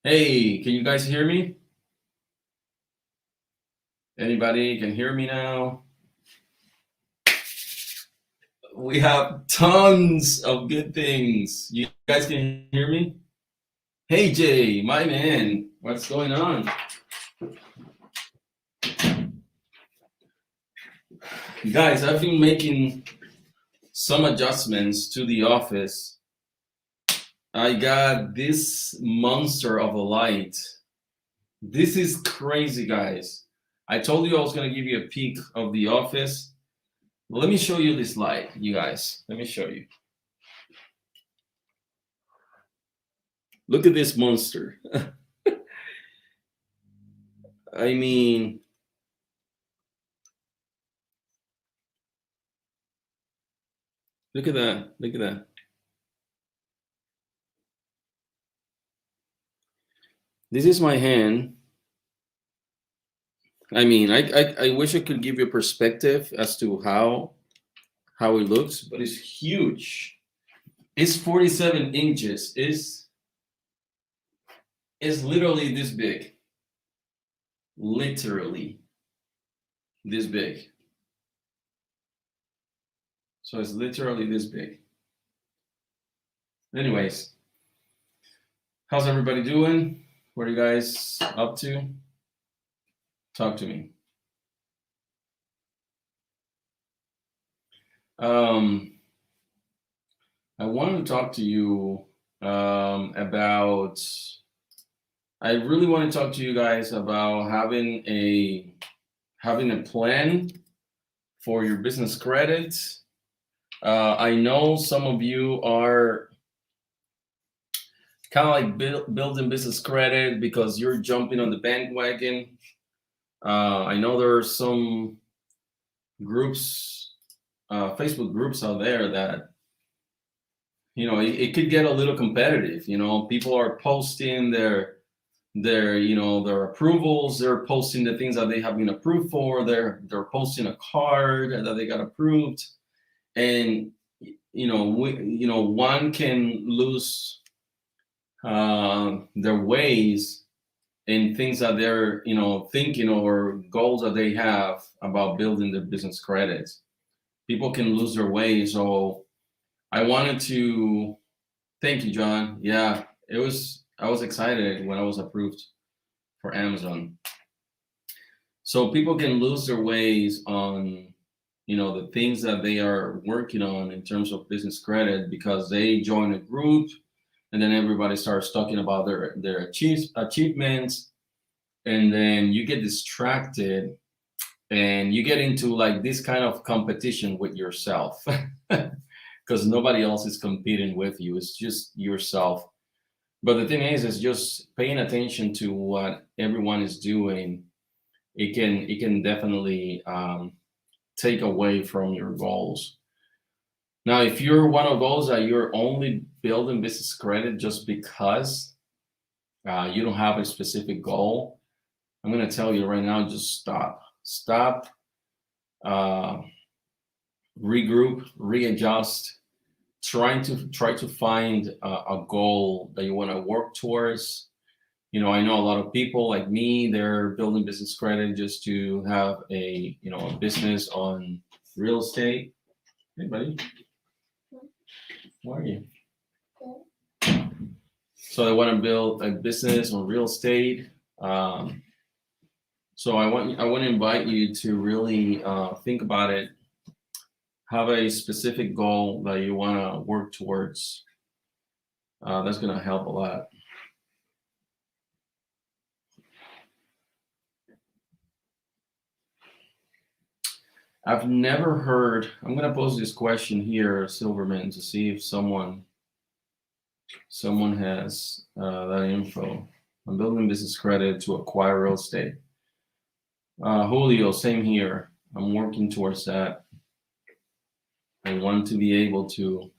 Hey, can you guys hear me? Anybody can hear me now? We have tons of good things. You guys can hear me? Hey, Jay, my man, what's going on? Guys, I've been making some adjustments to the office. I got this monster of a light. This is crazy, guys. I told you I was going to give you a peek of the office. Let me show you this light, you guys. Let me show you. Look at this monster. I mean, look at that. Look at that. This is my hand. I mean, I wish I could give you a perspective as to how it looks, but it's huge. It's 47 inches. It's literally this big. Literally this big. So it's literally this big. Anyways, how's everybody doing? What are you guys up to? Talk to me. I wanted to talk to you about. I really want to talk to you guys about having a plan for your business credit. I know some of you are kind of like building business credit because you're jumping on the bandwagon. I know there are some groups, Facebook groups out there that, it could get a little competitive. People are posting their approvals. They're posting the things that they have been approved for. They're posting a card that they got approved, and one can lose their ways in things that they're thinking or goals that they have about building their business credits. People can lose their ways. So I wanted to thank you, John. Yeah, I was excited when I was approved for Amazon. So people can lose their ways on the things that they are working on in terms of business credit because they join a group and then everybody starts talking about their achievements, and then you get distracted and you get into like this kind of competition with yourself because nobody else is competing with you. It's just yourself. But the thing is just paying attention to what everyone is doing. It can definitely take away from your goals. Now, if you're one of those that you're only building business credit just because you don't have a specific goal, I'm going to tell you right now, just stop, regroup, readjust, try to find a goal that you want to work towards. I know a lot of people like me, they're building business credit just to have a business on real estate. Hey, buddy. How are you? So they want to build a business on real estate. So I want to invite you to really think about it. Have a specific goal that you want to work towards. That's going to help a lot. I've never heard. I'm going to pose this question here, Silverman, to see if someone has that info. I'm building business credit to acquire real estate. Julio, same here. I'm working towards that. I want to be able to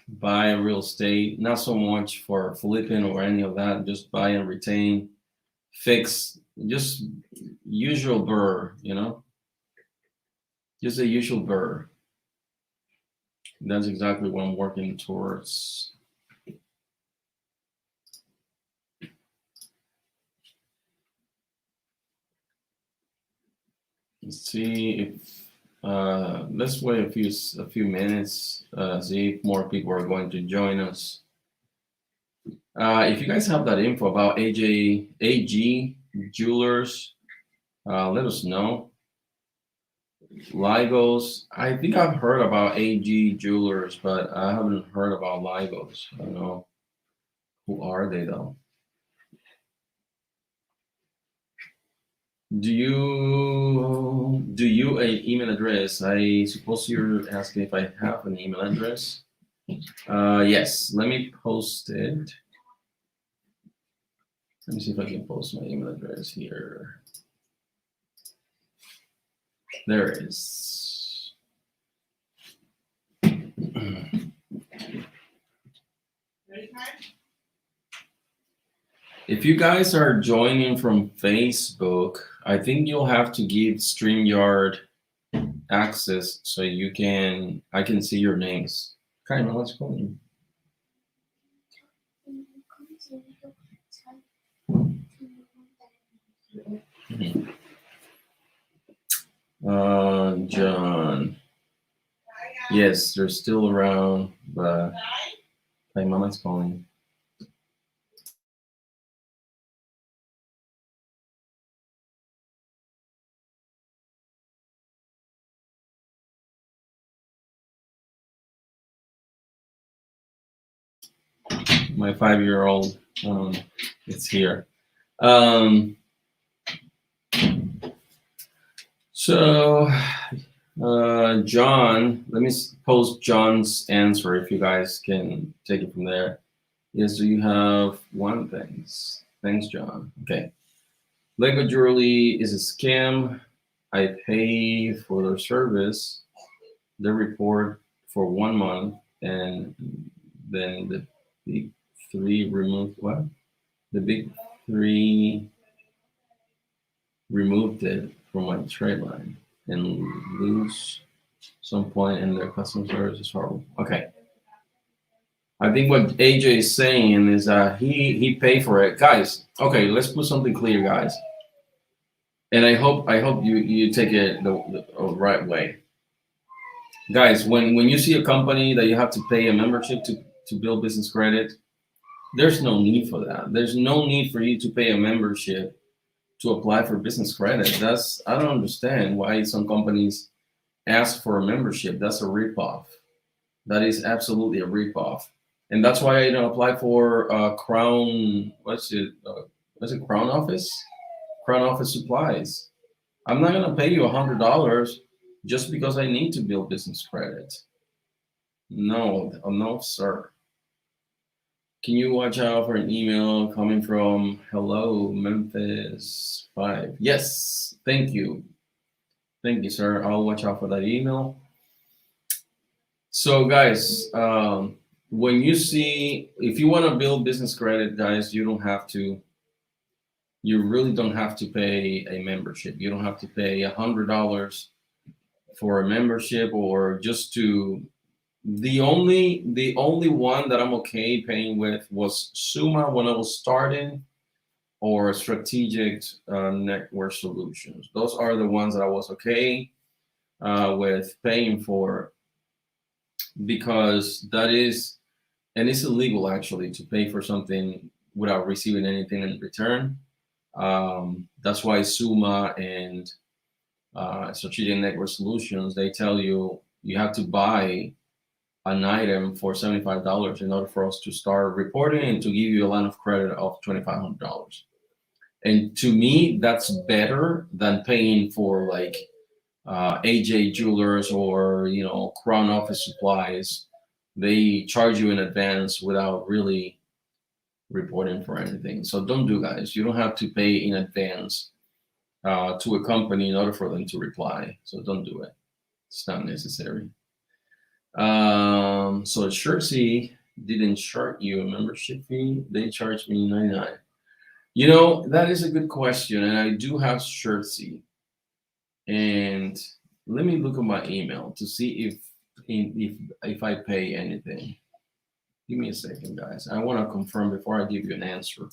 buy a real estate, not so much for flipping or any of that, just buy and retain, fix, just usual burr, just a usual burr. That's exactly what I'm working towards. Let's see if let's wait a few minutes, see if more people are going to join us. If you guys have that info about AG Jewelers, let us know. Ligos, I think I've heard about AG Jewelers, but I haven't heard about Ligos. I don't know. Who are they though? Do you an email address? I suppose you're asking if I have an email address. Yes, let me post it. Let me see if I can post my email address here. There it is. If you guys are joining from Facebook, I think you'll have to give StreamYard access so I can see your names. Kind of, let's go. John. Yes, they're still around, but my mama's calling. My 5-year-old, it's here. So, John, let me post John's answer if you guys can take it from there. Yes, do you have one? Thanks. Thanks, John. Okay. Lego Jewelry is a scam. I pay for their service. They report for 1 month, and then the big three removed what? The big three removed it from my trade line and lose some point in their customer service is horrible. Okay. I think what AJ is saying is that he paid for it. Guys, okay, let's put something clear, guys. And I hope you take it the right way. Guys, when you see a company that you have to pay a membership to build business credit, there's no need for that. There's no need for you to pay a membership to apply for business credit. I don't understand why some companies ask for a membership. That's a ripoff. That is absolutely a ripoff. And that's why I don't apply for Crown. What's it? Crown Office? Crown Office supplies. I'm not gonna pay you $100 just because I need to build business credit. No, no, sir. Can you watch out for an email coming from Hello Memphis 5? Yes, thank you. Thank you, sir. I'll watch out for that email. So, guys, when you see, if you want to build business credit, guys, you really don't have to pay a membership. You don't have to pay $100 for a membership or just to. The only one that I'm okay paying with was Suma when I was starting, or Strategic Network Solutions. Those are the ones that I was okay with paying for, because that is, and it's illegal actually to pay for something without receiving anything in return. That's why Suma and Strategic Network Solutions, they tell you have to buy an item for $75 in order for us to start reporting and to give you a line of credit of $2,500. And to me, that's better than paying for like AJ Jewelers or Crown Office Supplies. They charge you in advance without really reporting for anything. So don't do, guys. You don't have to pay in advance to a company in order for them to reply. So don't do it. It's not necessary. So Shirtsy didn't charge you a membership fee. They charged me $99. That is a good question, and I do have Shirtsy. And let me look at my email to see if I pay anything. Give me a second, guys. I want to confirm before I give you an answer.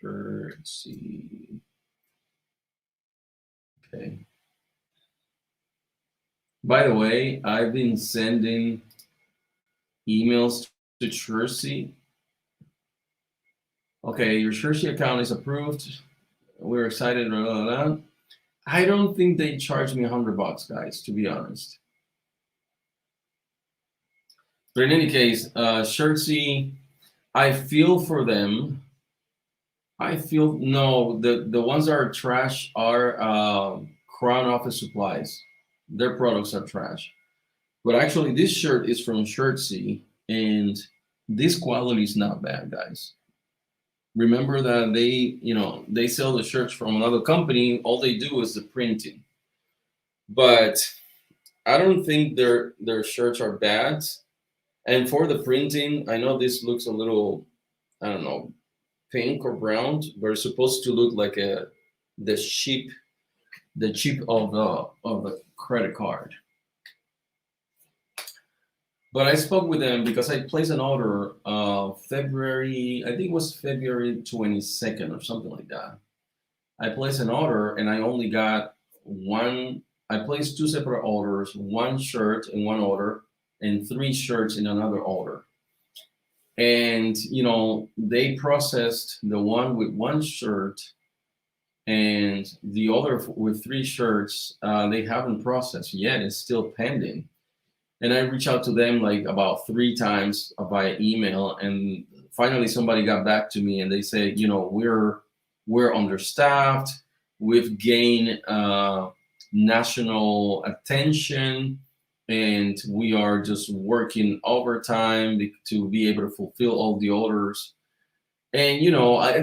Shirtsy. Okay. By the way, I've been sending emails to Shirtsy. Okay, your Shirtsy account is approved. We're excited. Blah, blah, blah. I don't think they charged me $100, guys, to be honest. But in any case, Shirtsy, I feel for them. I feel no, the ones that are trash are Crown Office Supplies. Their products are trash. But actually, this shirt is from Shirtsy, and this quality is not bad, guys. Remember that they sell the shirts from another company. All they do is the printing. But I don't think their shirts are bad. And for the printing, I know this looks a little, I don't know, pink or brown, but it's supposed to look like the chip of the credit card. But I spoke with them because I placed an order February, I think it was February 22nd or something like that. I placed an order and I only got one. I placed two separate orders, one shirt in one order and three shirts in another order. And they processed the one with one shirt and the other with three shirts. They haven't processed yet. It's still pending. And I reached out to them like about 3 times via email, and finally somebody got back to me and they said, we're understaffed. We've gained national attention, and we are just working overtime to be able to fulfill all the orders. And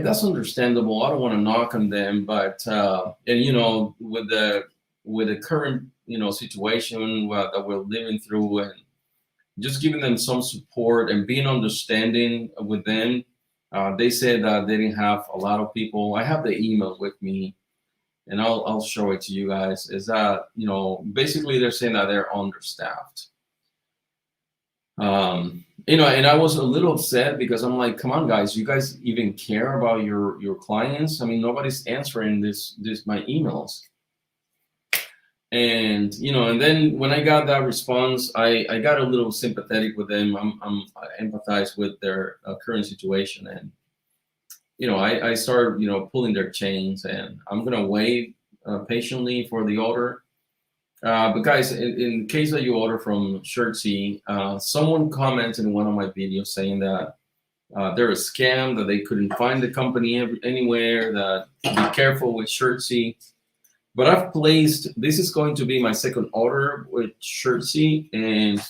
that's understandable. I don't want to knock on them, but with the current situation that we're living through, and just giving them some support and being understanding with them. They said that they didn't have a lot of people. I have the email with me, and I'll show it to you guys. Is that basically they're saying that they're understaffed. And I was a little upset because I'm like, come on, guys, you guys even care about your clients? I mean, nobody's answering my emails. And and then when I got that response, I got a little sympathetic with them. I empathize with their current situation, and I started pulling their chains, and I'm gonna wait patiently for the order. But guys, in case that you order from Shirtsy, someone commented in one of my videos saying that they're a scam, that they couldn't find the company anywhere, that be careful with Shirtsy. But I've placed, this is going to be my second order with Shirtsy, and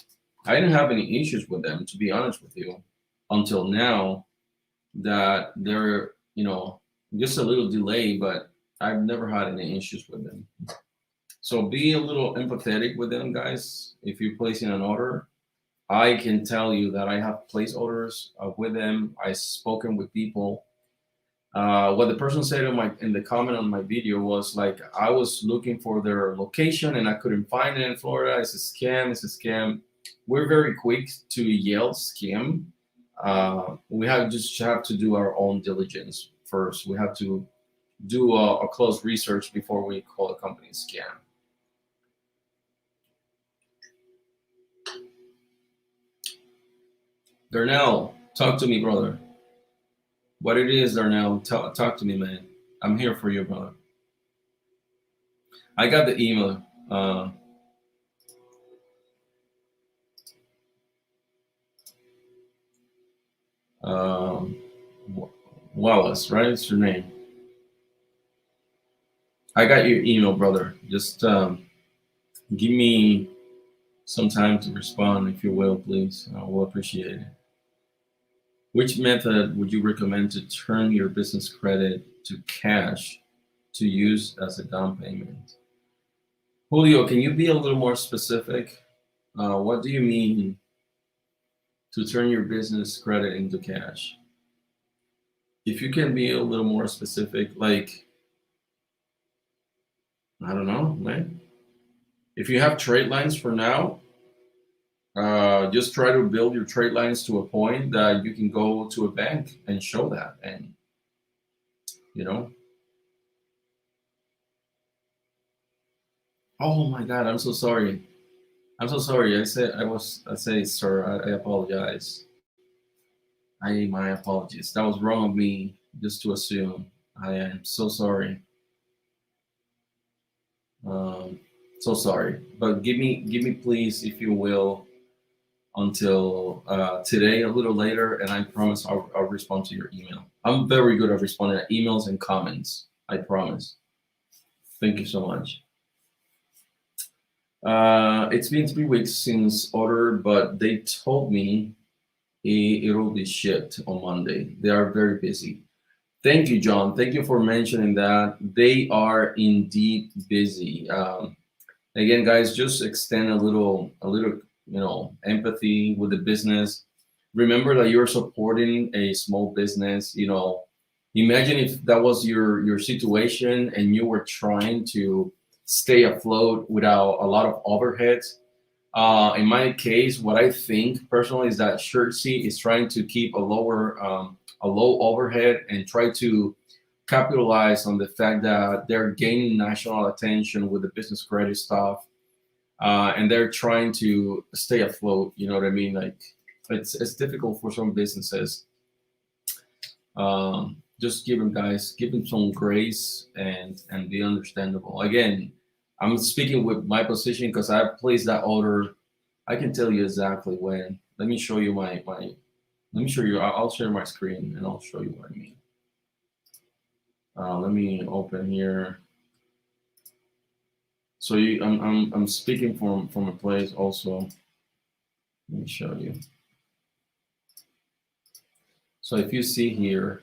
I didn't have any issues with them, to be honest with you, until now, that they're, just a little delay, but I've never had any issues with them. So be a little empathetic with them, guys. If you're placing an order, I can tell you that I have placed orders with them. I've spoken with people. What the person said in the comment on my video was like, I was looking for their location and I couldn't find it in Florida. It's a scam. It's a scam. We're very quick to yell scam. We just have to do our own diligence first. We have to do a close research before we call a company a scam. Darnell, talk to me, brother. What it is, Darnell, talk to me, man. I'm here for you, brother. I got the email. Wallace, right? It's your name. I got your email, brother. Just give me some time to respond, if you will, please. I will appreciate it. Which method would you recommend to turn your business credit to cash to use as a down payment? Julio, can you be a little more specific? What do you mean to turn your business credit into cash? If you can be a little more specific, like, I don't know, man. If you have trade lines for now, just try to build your trade lines to a point that you can go to a bank and show that, and Oh my God, I'm so sorry. I'm so sorry. I say, sir, I apologize. My apologies. That was wrong of me just to assume. I am so sorry. Um, so sorry. But give me please, if you will, until today, a little later, and I promise I'll respond to your email. I'm very good at responding to emails and comments. I promise. Thank you so much. It's been 3 weeks since order, but they told me it'll be shipped on Monday. They are very busy. Thank you, John. Thank you for mentioning that. They are indeed busy. Again, guys, just extend a little, empathy with the business. Remember that you're supporting a small business. Imagine if that was your situation and you were trying to stay afloat without a lot of overheads. In my case, what I think personally is that Shirtsy is trying to keep a low overhead and try to capitalize on the fact that they're gaining national attention with the business credit stuff, and they're trying to stay afloat. You know what I mean? Like it's difficult for some businesses. Just give them some grace and be understandable. Again, I'm speaking with my position because I placed that order. I can tell you exactly when. Let me show you my. Let me show you. I'll share my screen and I'll show you what I mean. Let me open here. So I'm speaking from a place also. Let me show you. So if you see here,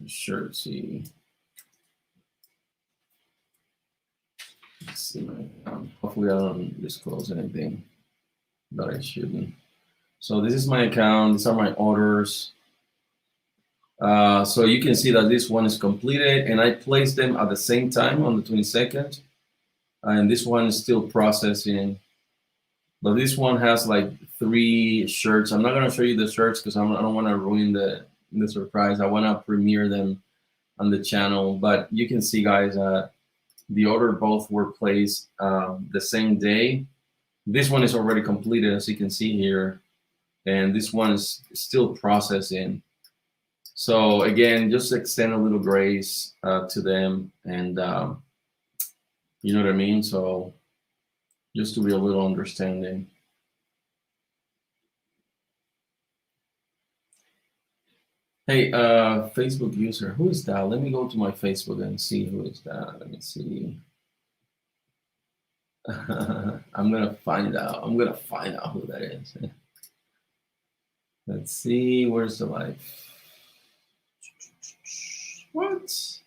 Shirtsy. Let's see my account. Hopefully I don't disclose anything that I shouldn't. So this is my account. These are my orders. So you can see that this one is completed, and I placed them at the same time on the 22nd, and this one is still processing. But this one has like 3 shirts. I'm not gonna show you the shirts because I don't want to ruin the surprise. I want to premiere them on the channel. But you can see, guys, the order both were placed the same day. This one is already completed, as you can see here, and this one is still processing. So again, just extend a little grace to them, and you know what I mean. So just to be a little understanding. Hey, Facebook user, who is that? Let me go to my Facebook and see who is that. Let me see. I'm gonna find out. I'm gonna find out who that is. Let's see. Where's the life? What?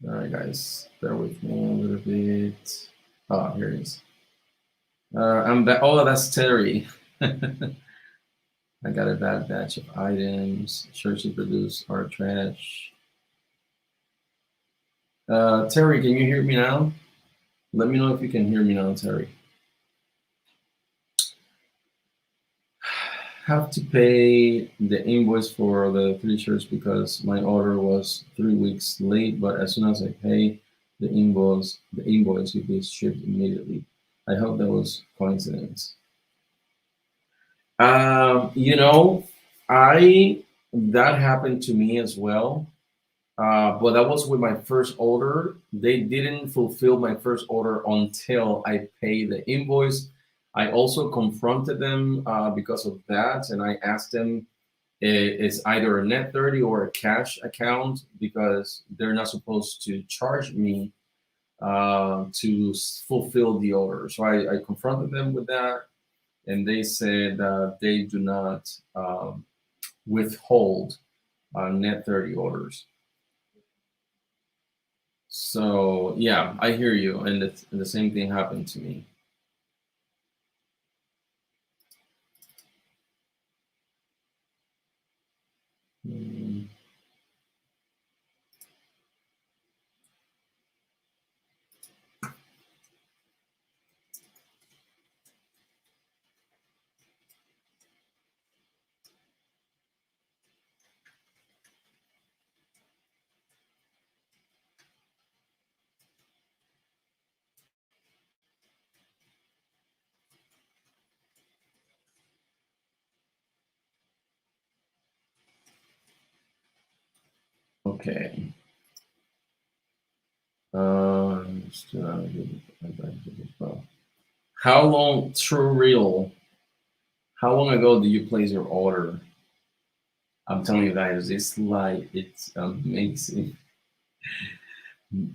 All right, guys, bear with me a little bit. Oh, here it is. I'm back. Oh, that's Terry. I got a bad batch of items. Church to produce our trash. Terry, can you hear me now? Let me know if you can hear me now, Terry. Have to pay the invoice for the 3 shirts because my order was 3 weeks late. But as soon as I pay the invoice will be shipped immediately. I hope that was coincidence. You know, I that happened to me as well. But that was with my first order. They didn't fulfill my first order until I paid the invoice. I also confronted them because of that, and I asked them it's either a net 30 or a cash account because they're not supposed to charge me to fulfill the order. So I confronted them with that, and they said they do not withhold net 30 orders. So yeah, I hear you, and the same thing happened to me. Mm. Okay. How long, true real, how long ago did you place your order? I'm telling you guys, this light, it's amazing.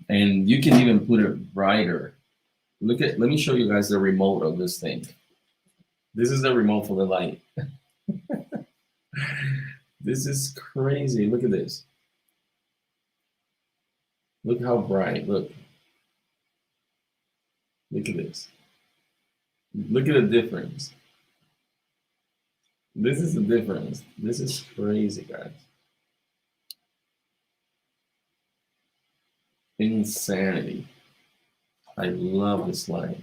And you can even put it brighter. Let me show you guys the remote of this thing. This is the remote for the light. This is crazy. Look at this. Look how bright. Look. Look at this. Look at the difference. This is the difference. This is crazy, guys. Insanity. I love this light.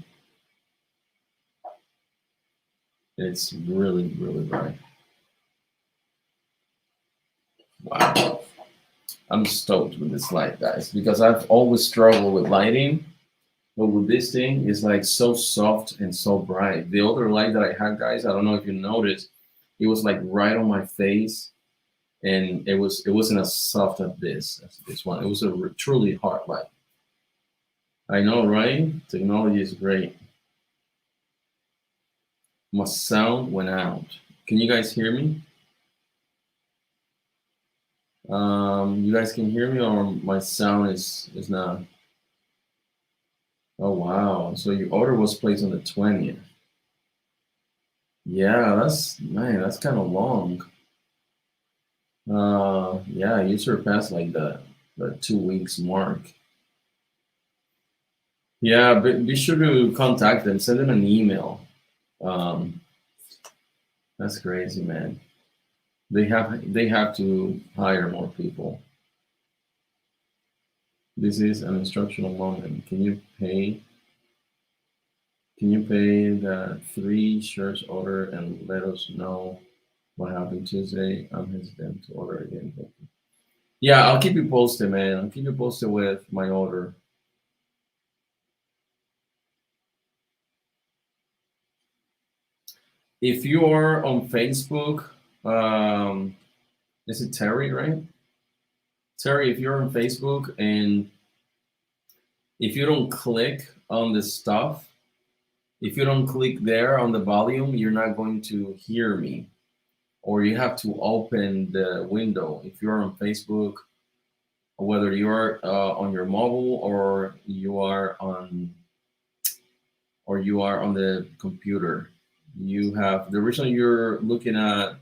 It's really, really bright. Wow. I'm stoked with this light, guys, because I've always struggled with lighting. But with this thing, it's like so soft and so bright. The other light that I had, guys, I don't know if you noticed, it was like right on my face, and it wasn't as soft as this one. It was a truly hard light. I know, right? Technology is great. My sound went out. Can you guys hear me? You guys can hear me, or my sound is not? Oh wow! So your order was placed on the 20th. Yeah, that's kind of long. Yeah, you surpassed like the 2 weeks mark. Yeah, but be sure to contact them. Send them an email. Um, that's crazy, man. They have to hire more people. This is an instructional moment. Can you pay? Can you pay the 3 shirts order and let us know what happened Tuesday? I'm hesitant to order again. Thank you. Yeah, I'll keep you posted, man. I'll keep you posted with my order. If you are on Facebook, is it Terry, right? Terry, if you're on Facebook and if you don't click on the stuff, if you don't click there on the volume, you're not going to hear me. Or you have to open the window. If you're on Facebook, whether you're on your mobile or you are on the computer, you have the reason you're looking at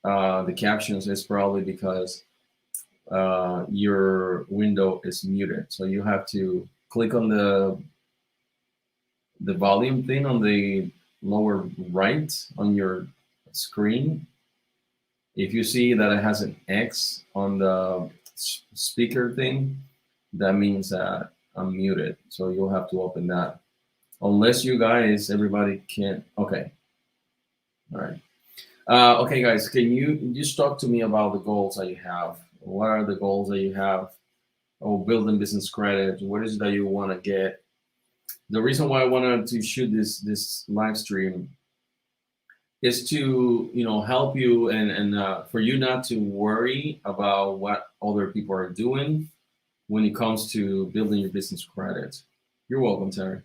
the captions is probably because your window is muted. So you have to click on the volume thing on the lower right on your screen. If you see that it has an X on the speaker thing, that means that I'm muted. So you'll have to open that. Unless you guys, everybody can. Okay. All right. Okay, guys, can you just talk to me about the goals that you have? What are the goals that you have? Oh, building business credit. What is it that you want to get? The reason why I wanted to shoot this live stream is to help you and for you not to worry about what other people are doing when it comes to building your business credit. You're welcome, Terry.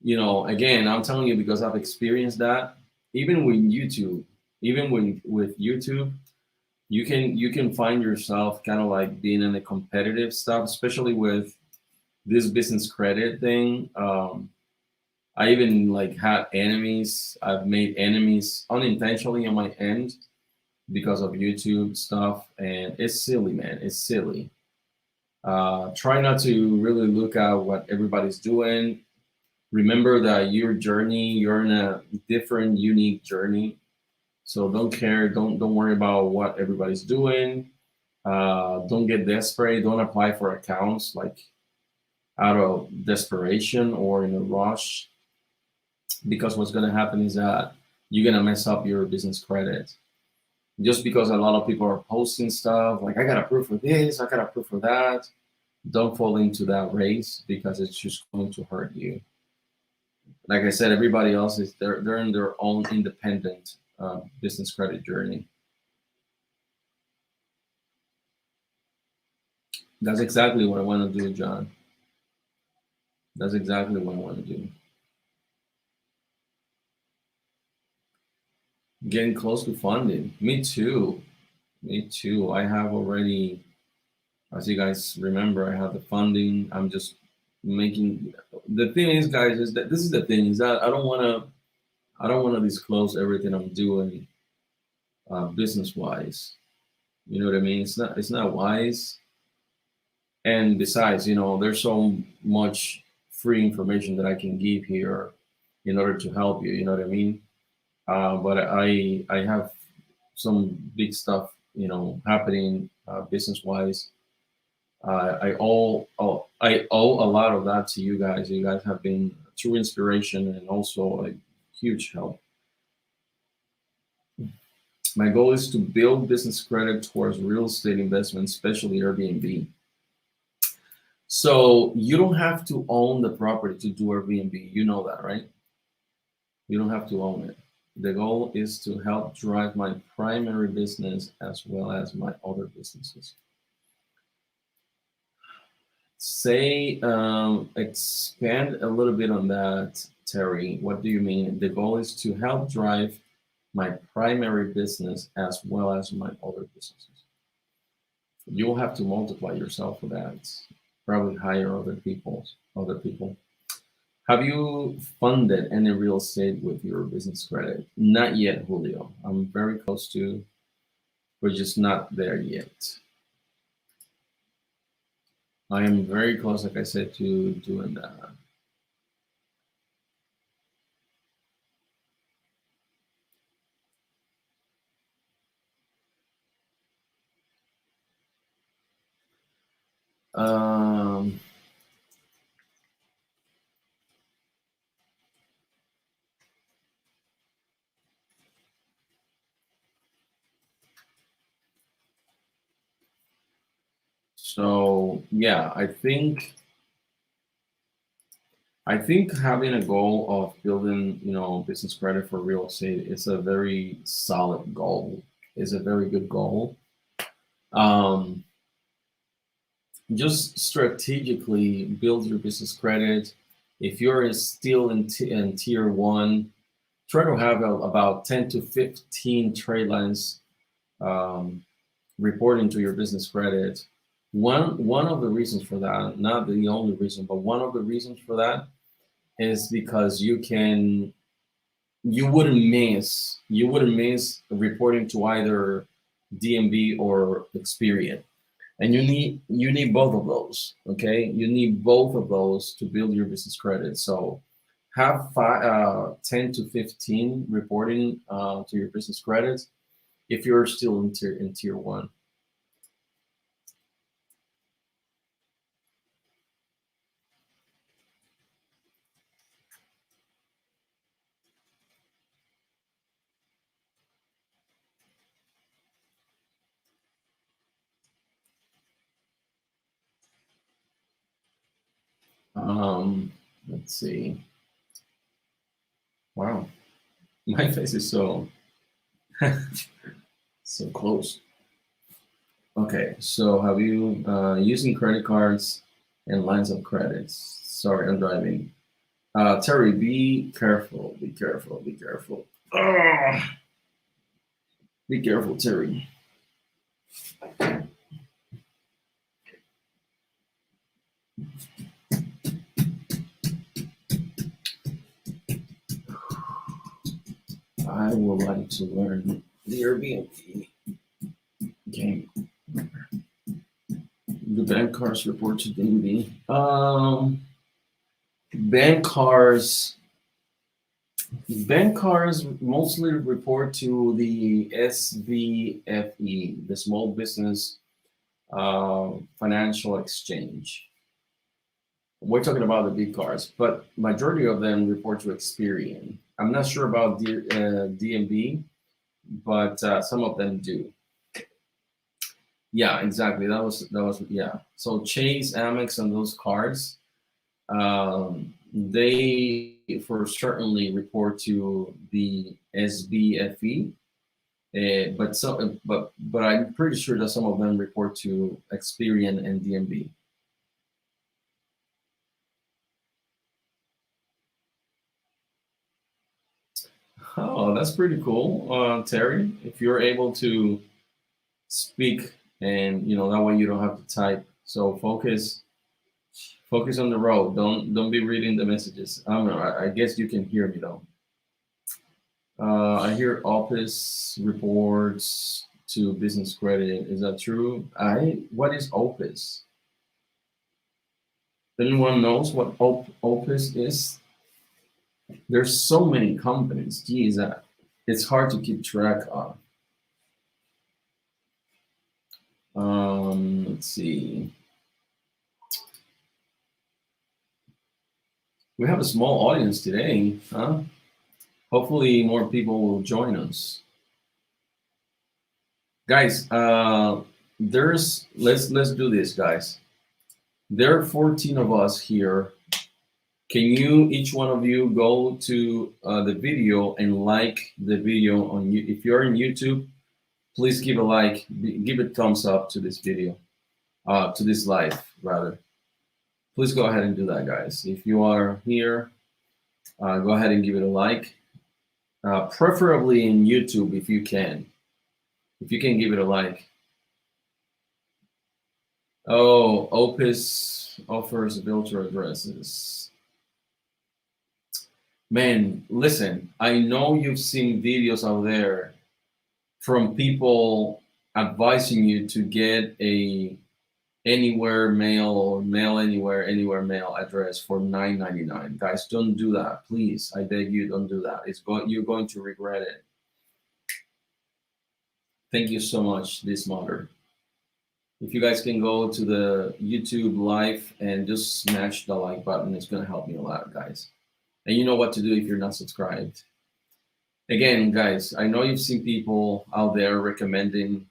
Again, I'm telling you because I've experienced that. Even with YouTube, with YouTube, you can find yourself kind of like being in a competitive stuff, especially with this business credit thing. I even like had enemies. I've made enemies unintentionally on my end because of YouTube stuff, and it's silly, man. It's silly. Try not to really look at what everybody's doing. Remember that your journey, you're in a different, unique journey. So don't care. Don't worry about what everybody's doing. Don't get desperate. Don't apply for accounts like out of desperation or in a rush, because what's going to happen is that you're going to mess up your business credit. Just because a lot of people are posting stuff like, I got approved for this, I got approved for that. Don't fall into that race because it's just going to hurt you. Like I said, everybody else is they're in their own independent business credit journey. That's exactly what I want to do, John. That's exactly what I want to do. Getting close to funding. Me too. Me too. I have already, as you guys remember, I have the funding. I'm just making. The thing is, guys, is that this is the thing is that I don't want to disclose everything I'm doing business wise. You know what I mean? It's not wise. And besides, there's so much free information that I can give here in order to help you. You know what I mean? But I have some big stuff, happening business wise. I owe a lot of that to you guys. You guys have been true inspiration and also a huge help. My goal is to build business credit towards real estate investment, especially Airbnb. So you don't have to own the property to do Airbnb. You know that, right? You don't have to own it. The goal is to help drive my primary business as well as my other businesses. Say, expand a little bit on that, Terry. What do you mean? The goal is to help drive my primary business as well as my other businesses. You'll have to multiply yourself for that. Probably hire other people. Have you funded any real estate with your business credit? Not yet, Julio. I'm very close to, we're just not there yet. I am very close, like I said, to doing that. Um, so yeah, I think having a goal of building, business credit for real estate is a very solid goal. Is a very good goal. Um, just strategically build your business credit. If you're still in tier one, try to have about 10 to 15 trade lines um, reporting to your business credit. One of the reasons for that, not the only reason, but one of the reasons for that is because you wouldn't miss reporting to either DMB or Experian, and you need both of those. Okay, you need both of those to build your business credit. So have 10 to 15 reporting to your business credit if you're still in tier one. Um, let's see. Wow, my face is so close. Okay, so have you using credit cards and lines of credits? Sorry, I'm driving. Terry, be careful. Be careful. Be careful. Be careful, Terry. I would like to learn the Airbnb game. The bank cards report to DB. Bank cards. Bank cards mostly report to the SBFE, the Small Business Financial Exchange. We're talking about the big cards, but majority of them report to Experian. I'm not sure about DMB, but some of them do. Yeah, exactly. That was yeah. So Chase, Amex, and those cards, they for certainly report to the SBFE, But I'm pretty sure that some of them report to Experian and DMV. Oh, that's pretty cool, Terry. If you're able to speak, and that way you don't have to type. So focus on the road. Don't be reading the messages. I don't know. I guess you can hear me though. I hear Opus reports to business credit. Is that true? What is Opus? Anyone knows what Opus is? There's so many companies. Geez, it's hard to keep track of. Let's see. We have a small audience today, huh? Hopefully more people will join us. Guys, let's do this, guys. There are 14 of us here. Can each one of you go to the video and like the video on you? If you're in YouTube, please give a like, give a thumbs up to this video, to this live rather. Please go ahead and do that, guys. If you are here, go ahead and give it a like, preferably in YouTube if you can. If you can give it a like. Oh, Opus offers filter addresses. Man, listen, I know you've seen videos out there from people advising you to get a anywhere mail or mail anywhere mail address for $9.99. Guys, don't do that, please. I beg you, don't do that. You're going to regret it. Thank you so much, this mother. If you guys can go to the YouTube live and just smash the like button, it's gonna help me a lot, guys. And you know what to do if you're not subscribed. Again, guys, I know you've seen people out there recommending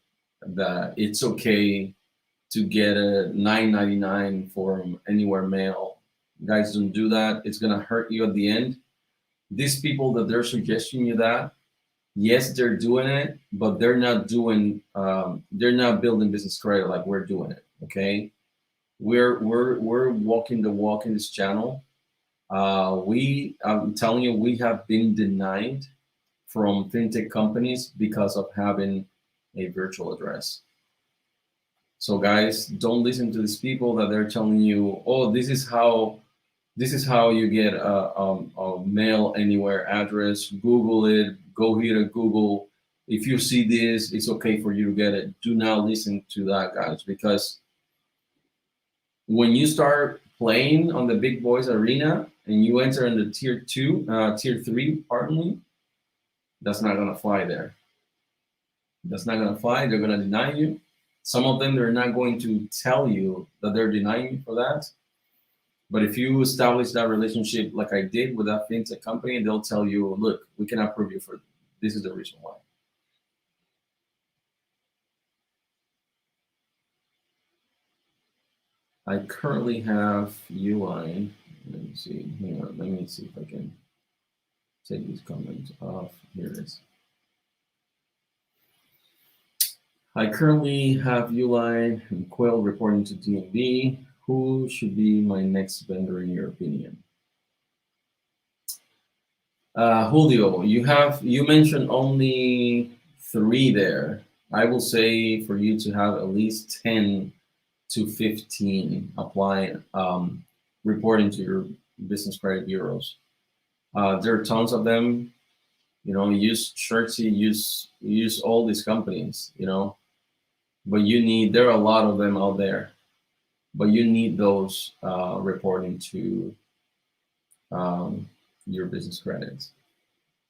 that it's okay to get a $9.99 from anywhere mail. Guys, don't do that. It's gonna hurt you at the end. These people that they're suggesting you that, yes, they're doing it, but they're not doing. They're not building business credit like we're doing it. Okay, we're walking the walk in this channel. I'm telling you, we have been denied from fintech companies because of having a virtual address. So guys, don't listen to these people that they're telling you, oh, this is how you get a mail anywhere address. Google it. Go here to Google. If you see this, it's okay for you to get it. Do not listen to that, guys, because when you start playing on the big boys arena and you enter in the tier 3, pardon me, that's not gonna fly there. That's not gonna fly. They're gonna deny you. Some of them, they're not going to tell you that they're denying you for that. But if you establish that relationship like I did with that fintech company, they'll tell you, look, we can approve you for this is the reason why. I currently have Uline. Let me see. Hang on. Let me see if I can take these comments off. Here it is. I currently have Uline and Quill reporting to DMV. Who should be my next vendor in your opinion? Julio, you mentioned only 3 there. I will say for you to have at least 10 to 15 applying, reporting to your business credit bureaus. There are tons of them. Use Shirtsy, use all these companies. But there are a lot of them out there. But you need those reporting to your business credits.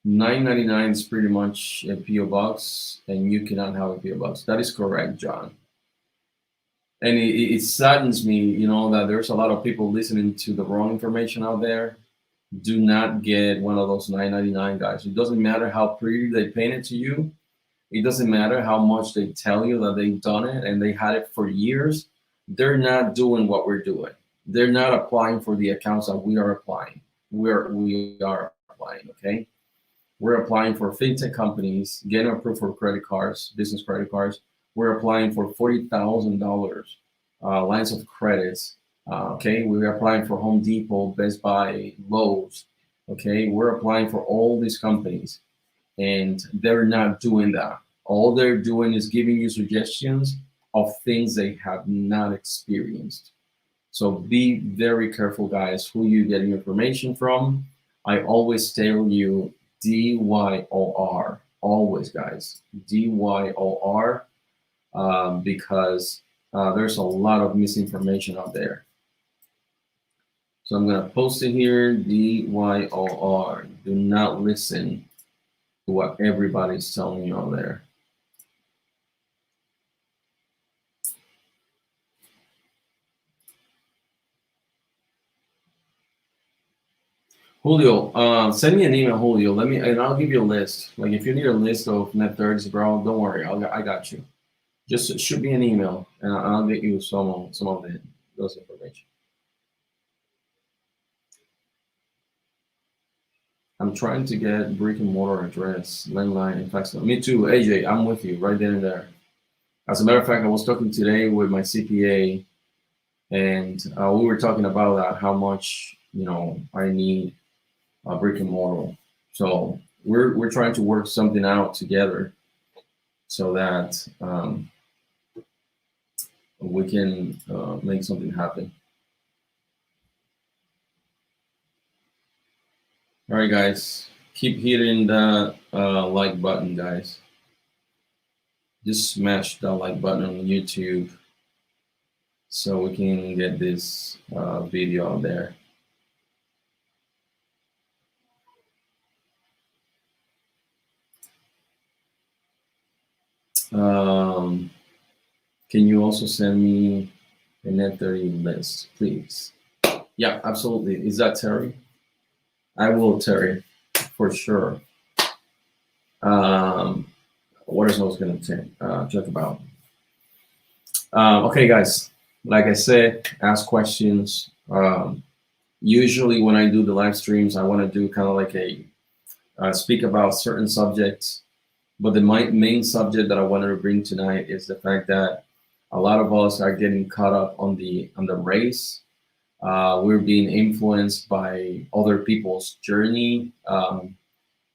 $9.99 is pretty much a PO box, and you cannot have a PO box. That is correct, John. And it saddens me, that there's a lot of people listening to the wrong information out there. Do not get one of those $9.99 guys. It doesn't matter how pretty they paint it to you. It doesn't matter how much they tell you that they've done it and they had it for years. They're not doing what we're doing. They're not applying for the accounts that we are applying. We are applying, okay? We're applying for fintech companies, getting approved for credit cards, business credit cards. We're applying for $40,000 lines of credits. Okay, we're applying for Home Depot, Best Buy, Lowe's. Okay, we're applying for all these companies, and they're not doing that. All they're doing is giving you suggestions of things they have not experienced. So be very careful, guys, who you get your information from. I always tell you DYOR, always, guys, DYOR, because there's a lot of misinformation out there. So I'm going to post it here, DYOR. Do not listen to what everybody's telling you out there. Julio, send me an email, Julio. And I'll give you a list. Like if you need a list of net 30s, bro, don't worry, I got you. Just shoot me an email, and I'll get you some of those information. I'm trying to get brick and mortar address, landline, and fax. Me too, AJ. I'm with you right there and there. As a matter of fact, I was talking today with my CPA, and we were talking about how much I need a brick and mortar. So we're trying to work something out together so that we can make something happen. All right, guys, keep hitting that like button, guys. Just smash that like button on YouTube so we can get this video out there. Can you also send me a net 30 list, please? Yeah, absolutely. Is that Terry? I will, Terry, for sure. What else I was going to talk about? Okay, guys. Like I said, ask questions. Usually, when I do the live streams, I want to do kind of like speak about certain subjects. But the main subject that I wanted to bring tonight is the fact that a lot of us are getting caught up on the race. We're being influenced by other people's journey.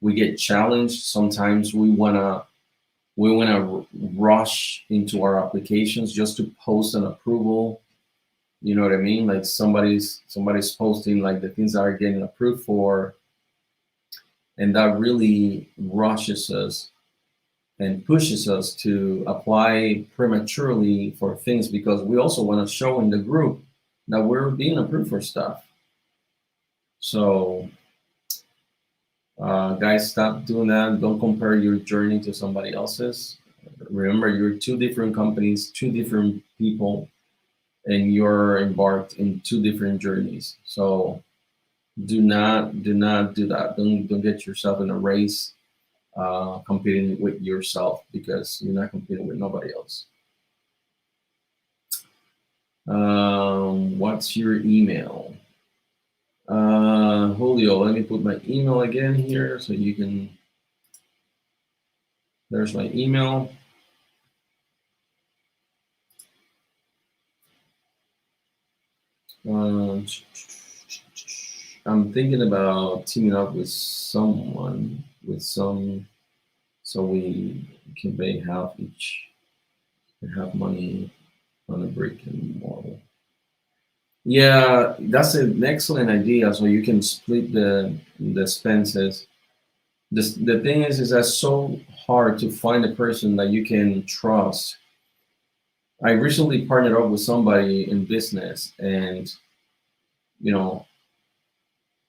We get challenged. Sometimes we wanna rush into our applications just to post an approval. You know what I mean? Like somebody's posting like the things that are getting approved for, and that really rushes us and pushes us to apply prematurely for things because we also want to show in the group that we're being approved for stuff. So guys, stop doing that. Don't compare your journey to somebody else's. Remember, you're two different companies, two different people, and you're embarked in two different journeys. So do not do that. Don't get yourself in a race competing with yourself, because you're not competing with nobody else. What's your email? Julio, let me put my email again here so you can. There's my email. I'm thinking about teaming up with someone, so we can pay half each and have money on a brick and mortar. Yeah, that's an excellent idea. So you can split the expenses. The thing is that's so hard to find a person that you can trust. I recently partnered up with somebody in business, and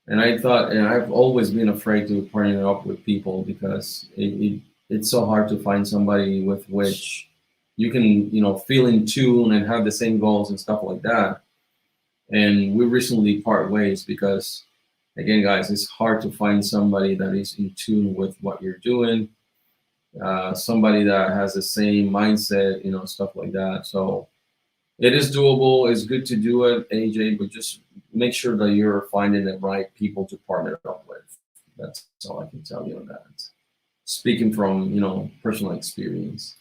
and I thought, and I've always been afraid to partner up with people because it's so hard to find somebody with which you can feel in tune and have the same goals and stuff like that. And we recently part ways because, again, guys, it's hard to find somebody that is in tune with what you're doing, somebody that has the same mindset, stuff like that. So it is doable. It's good to do it, AJ, but just make sure that you're finding the right people to partner up with. That's all I can tell you on that. Speaking from, personal experience.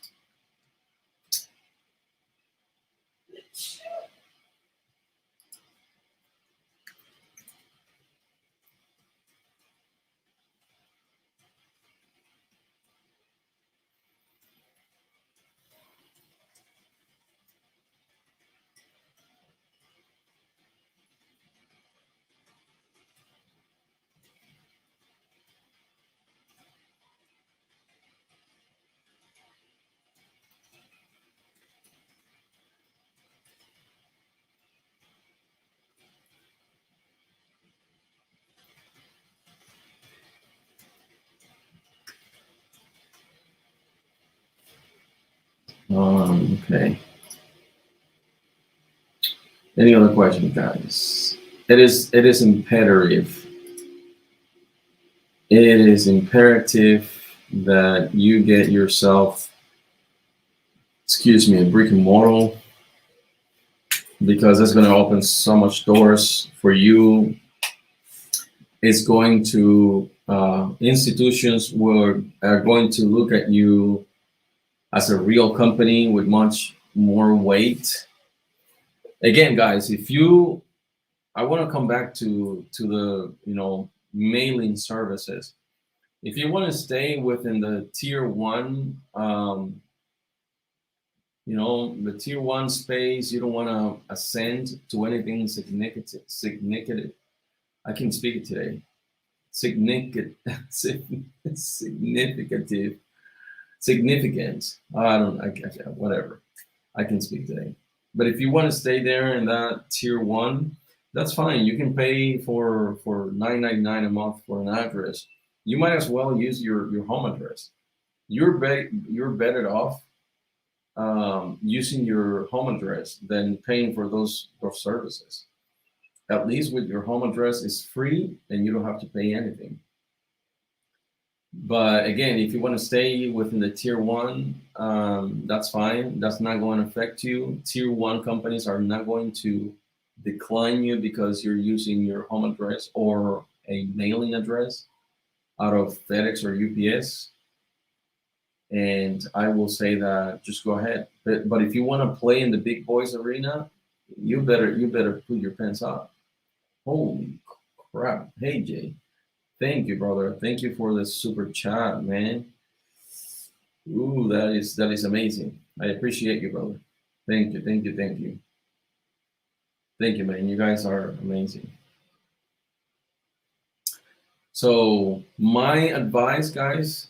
Okay. Any other questions, guys? It is imperative. It is imperative that you get yourself, a brick and mortar, because it's going to open so much doors for you. It's going to institutions are going to look at you as a real company with much more weight. Again, guys, I want to come back to the mailing services. If you want to stay within the tier one, the tier one space, you don't want to ascend to anything significant. I can speak it today. Significant. Whatever. I can speak today. But if you want to stay there in that tier one, that's fine. You can pay for $9.99 a month for an address. You might as well use your home address. You're better off using your home address than paying for those services. At least with your home address, it's free and you don't have to pay anything. But again, if you want to stay within the tier one, that's fine. That's not going to affect you. Tier one companies are not going to decline you because you're using your home address or a mailing address out of FedEx or UPS. And I will say that just go ahead. But if you want to play in the big boys arena, you better put your pants on. Holy crap! Hey Jay, thank you, brother. Thank you for the super chat, man. Ooh, that is amazing. I appreciate you, brother. Thank you. Thank you, man. You guys are amazing. So my advice, guys,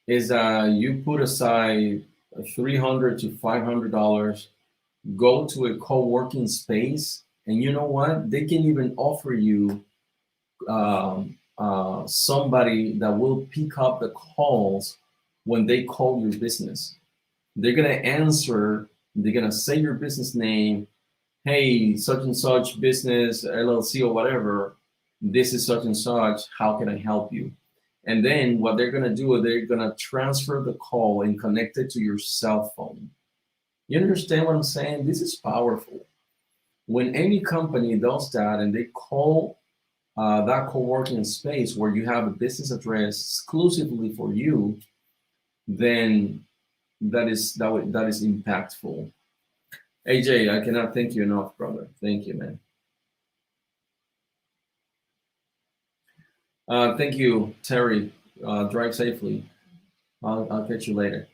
is you put aside $300 to $500, go to a co-working space, and you know what? They can even offer you somebody that will pick up the calls when they call your business. They're gonna answer. They're gonna say your business name. Hey, such and such business LLC or whatever. This is such and such. How can I help you? And then what they're gonna do, they're gonna transfer the call and connect it to your cell phone. You understand what I'm saying? This is powerful. When any company does that and they call that co-working space where you have a business address exclusively for you, then that is impactful. AJ, I cannot thank you enough, brother. Thank you, man. Thank you, Terry. Drive safely. I'll catch you later.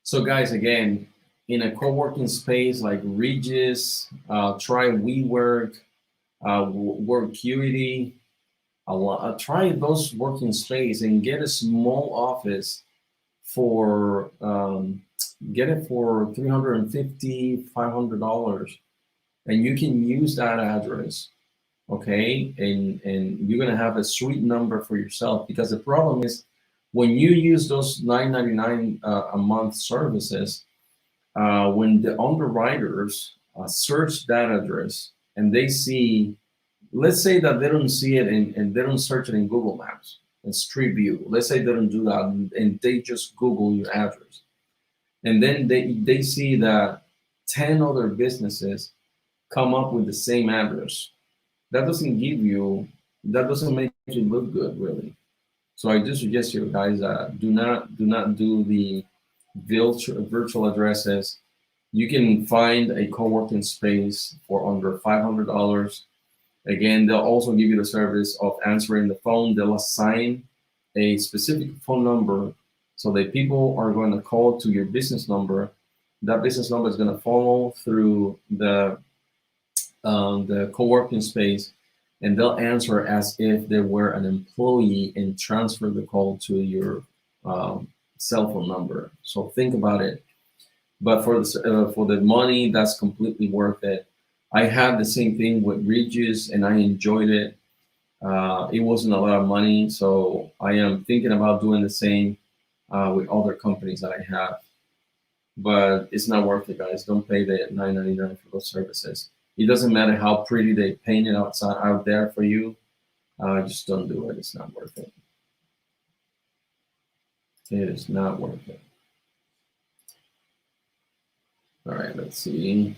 So, guys, again, in a co-working space like Regis, try WeWork, Workuity. Try those working space and get a small office for get it for $350, $500, and you can use that address. Okay, and you're gonna have a sweet number for yourself, because the problem is when you use those $9.99 a month services, when the underwriters search that address and they see, let's say that they don't see it and they don't search it in Google Maps and Street View. Let's say they don't do that and they just Google your address, and then they see that 10 other businesses come up with the same address. That doesn't make actually look good, really. So I do suggest you guys do not do the virtual addresses. You can find a co-working space for under $500. Again, they'll also give you the service of answering the phone. They'll assign a specific phone number so that people are going to call to your business number. That business number is going to follow through the co-working space, and they'll answer as if they were an employee and transfer the call to your cell phone number. So think about it. But for the money, that's completely worth it. I had the same thing with Regis, and I enjoyed it. It wasn't a lot of money, so I am thinking about doing the same with other companies that I have. But it's not worth it, guys. Don't pay the $9.99 for those services. It doesn't matter how pretty they paint it out there for you. Just don't do it. It's not worth it. It is not worth it. All right, let's see.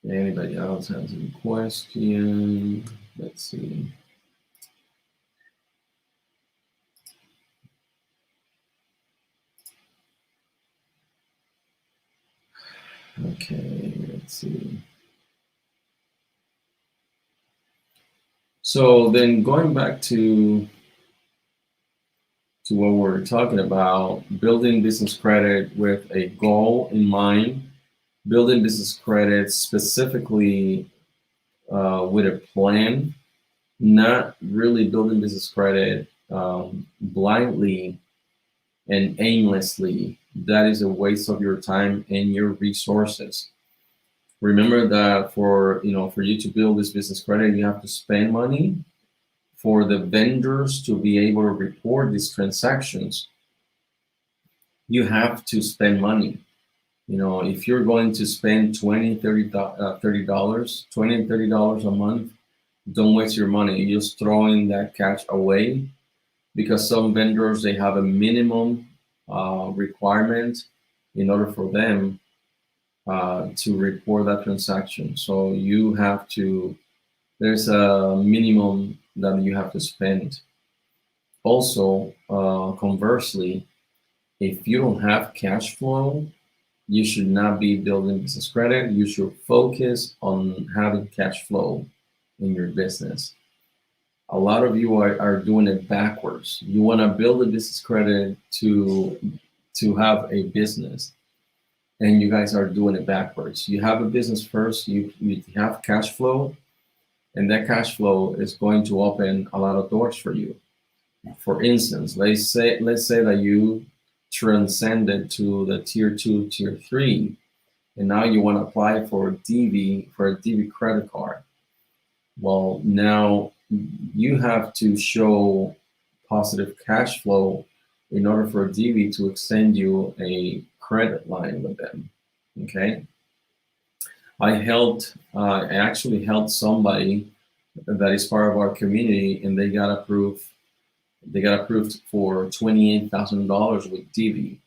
Anybody else has any question? Let's see. Okay, let's see. So then going back to what we're talking about, building business credit with a goal in mind, building business credit specifically with a plan, not really building business credit blindly and aimlessly. That is a waste of your time and your resources. Remember that for you to build this business credit, you have to spend money. For the vendors to be able to report these transactions, you have to spend money. If you're going to spend $20, $30, $20 a month, don't waste your money. You're just throwing that cash away, because some vendors, they have a minimum requirement in order for them to report that transaction. So there's a minimum that you have to spend. Also, conversely, if you don't have cash flow, you should not be building business credit. You should focus on having cash flow in your business. A lot of you are doing it backwards. You want to build a business credit to have a business, and you guys are doing it backwards. You have a business first, you have cash flow, and that cash flow is going to open a lot of doors for you. For instance, let's say that you transcended to the tier 2, tier 3, and now you want to apply for a Divvy credit card. Well, now you have to show positive cash flow in order for Divvy to extend you a credit line with them. Okay. I actually helped somebody that is part of our community, and they got approved. They got approved for $28,000 with Divvy.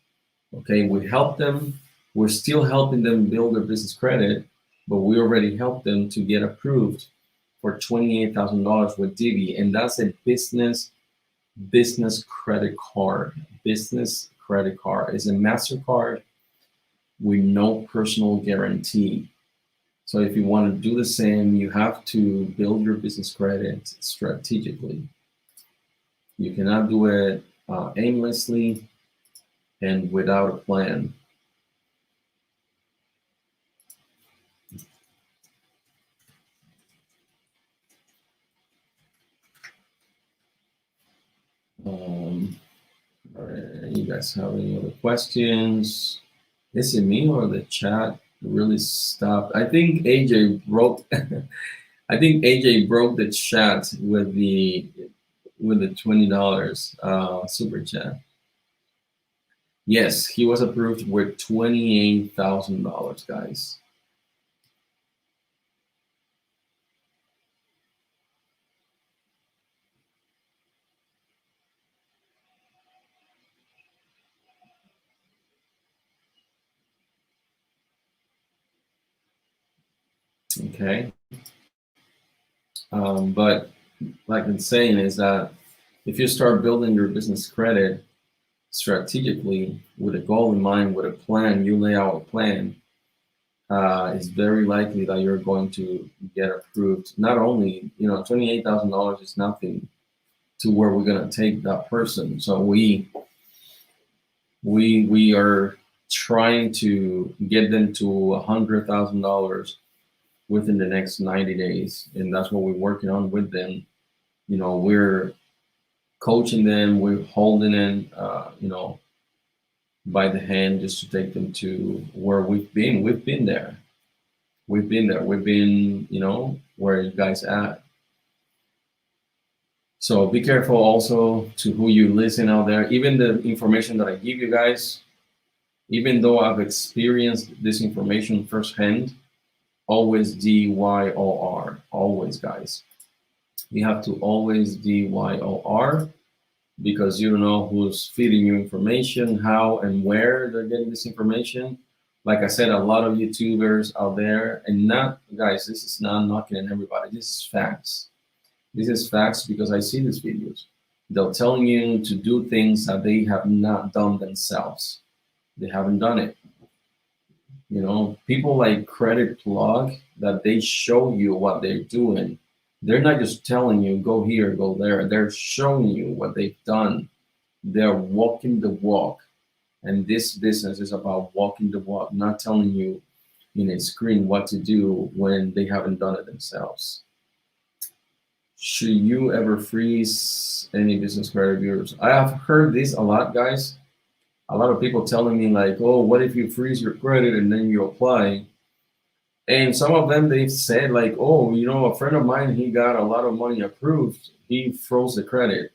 Okay, we helped them. We're still helping them build their business credit, but we already helped them to get approved for $28,000 with Divvy, and that's a business credit card. Business credit card is a MasterCard with no personal guarantee. So if you want to do the same, you have to build your business credit strategically. You cannot do it aimlessly and without a plan. All right, you guys have any other questions? Is it me or the chat really stopped? I think AJ broke. I think AJ broke the chat with the $20 super chat. Yes, he was approved with $28,000, guys. okay. But like I'm saying is that if you start building your business credit strategically with a goal in mind, with a plan, you lay out a plan, it's very likely that you're going to get approved. Not only, $28,000 is nothing to where we're gonna take that person. So we are trying to get them to $100,000 within the next 90 days, and that's what we're working on with them. We're coaching them, we're holding them, by the hand just to take them to where we've been. We've been there. We've been, where you guys at. So be careful also to who you listen out there. Even the information that I give you guys, even though I've experienced this information firsthand, always DYOR, always, guys. You have to always DYOR, because you don't know who's feeding you information, how and where they're getting this information. Like I said, a lot of YouTubers out there, and not, guys, this is not knocking on everybody. This is facts. This is facts because I see these videos. They're telling you to do things that they have not done themselves. They haven't done it. People like Credit Plug, that they show you what they're doing. They're not just telling you, go here, go there. They're showing you what they've done. They're walking the walk. And this business is about walking the walk, not telling you in a screen what to do when they haven't done it themselves. Should you ever freeze any business credit bureaus? I have heard this a lot, guys. A lot of people telling me like, oh, what if you freeze your credit and then you apply? And some of them, they've said like, oh, a friend of mine, he got a lot of money approved. He froze the credit.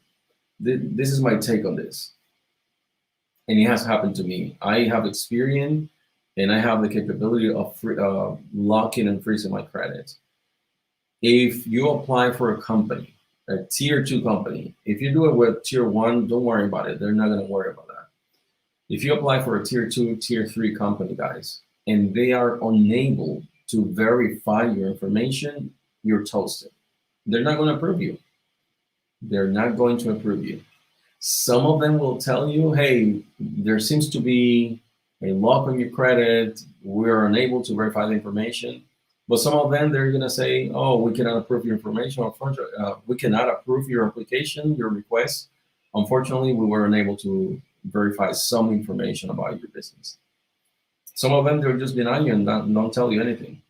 This is my take on this. And it has happened to me. I have experience and I have the capability of locking and freezing my credit. If you apply for a company, a tier 2 company, if you do it with tier 1, don't worry about it. They're not going to worry about that. If you apply for a tier 2, tier 3 company, guys, and they are unable to verify your information, you're toasted. They're not going to approve you. They're not going to approve you. Some of them will tell you, hey, there seems to be a lock on your credit. We're unable to verify the information. But some of them, they're going to say, oh, we cannot approve your information. We cannot approve your application, your request. Unfortunately, we were unable to verify some information about your business. Some of them, they'll just deny you and don't tell you anything.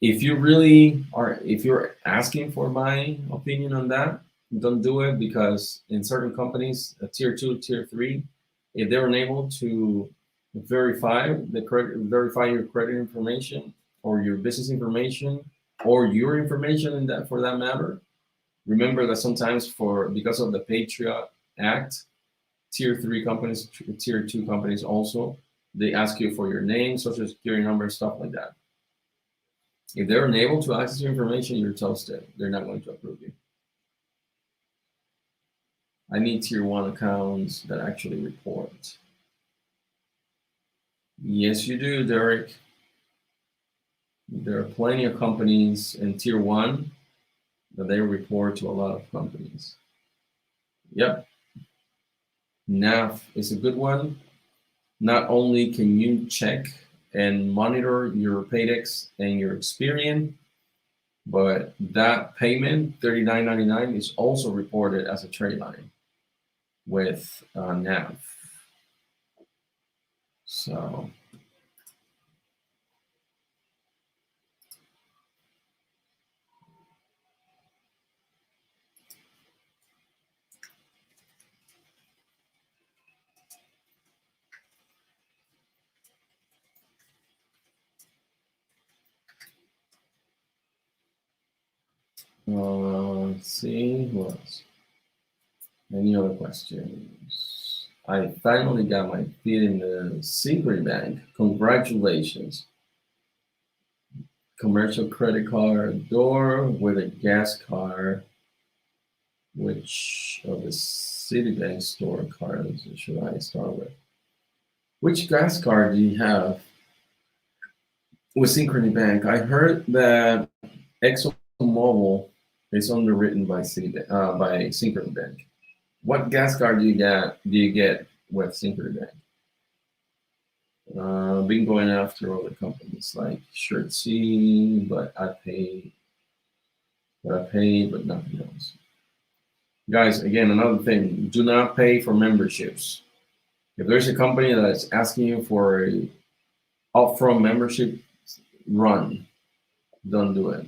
If you're asking for my opinion on that, don't do it, because in certain companies, tier 2, tier 3, if they're unable to verify your credit information or your business information or your information for that matter, remember that sometimes because of the Patriot Act, tier 3 companies, tier 2 companies also, they ask you for your name, social security number, stuff like that. If they're unable to access your information, you're toasted. They're not going to approve you. I need tier 1 accounts that actually report. Yes, you do, Derek. There are plenty of companies in tier 1 that they report to a lot of companies. Yep. NAF is a good one. Not only can you check and monitor your paychecks and your Experian, but that payment, $39.99, is also reported as a trade line with NAV. So let's see what else. Any other questions? I finally got my feet in the secret bank. Congratulations. Commercial credit card door with a gas card. Which of the Citibank store cards should I start with? Which gas card do you have? with Synchrony Bank. I heard that ExxonMobil is underwritten by by Synchrony Bank. What gas card do you get with Synchrony Bank? Been going after other companies like Shirtsy, but I paid, but nothing else. Guys, again, another thing: do not pay for memberships. If there's a company that's asking you for a upfront membership, run. Don't do it.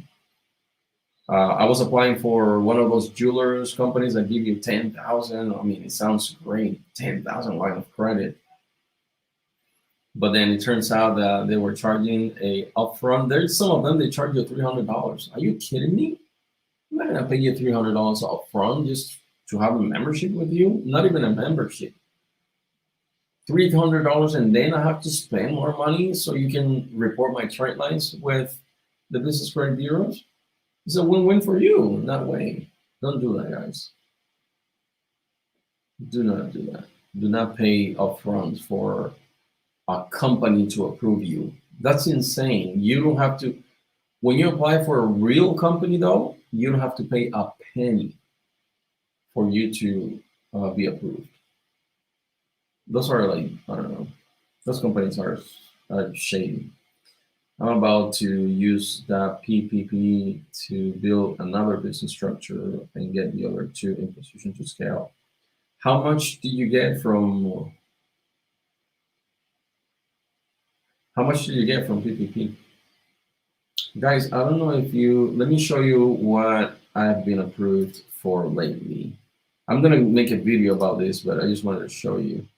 I was applying for one of those jewelers companies that give you 10,000. I mean, it sounds great, 10,000 line of credit. But then it turns out that they were charging a upfront. There's some of them they charge you $300. Are you kidding me? I'm not gonna pay you $300 upfront just to have a membership with you. Not even a membership. $300, and then I have to spend more money so you can report my trade lines with the business credit bureaus. It's a win-win for you. That way, don't do that, guys. Do not do that. Do not pay upfront for a company to approve you. That's insane. You don't have to. When you apply for a real company, though, you don't have to pay a penny for you to be approved. Those are like, I don't know. Those companies are shady. I'm about to use that PPP to build another business structure and get the other two in position to scale. How much did you get from? How much did you get from PPP? Guys, I don't know if you. Let me show you what I've been approved for lately. I'm gonna make a video about this, but I just wanted to show you.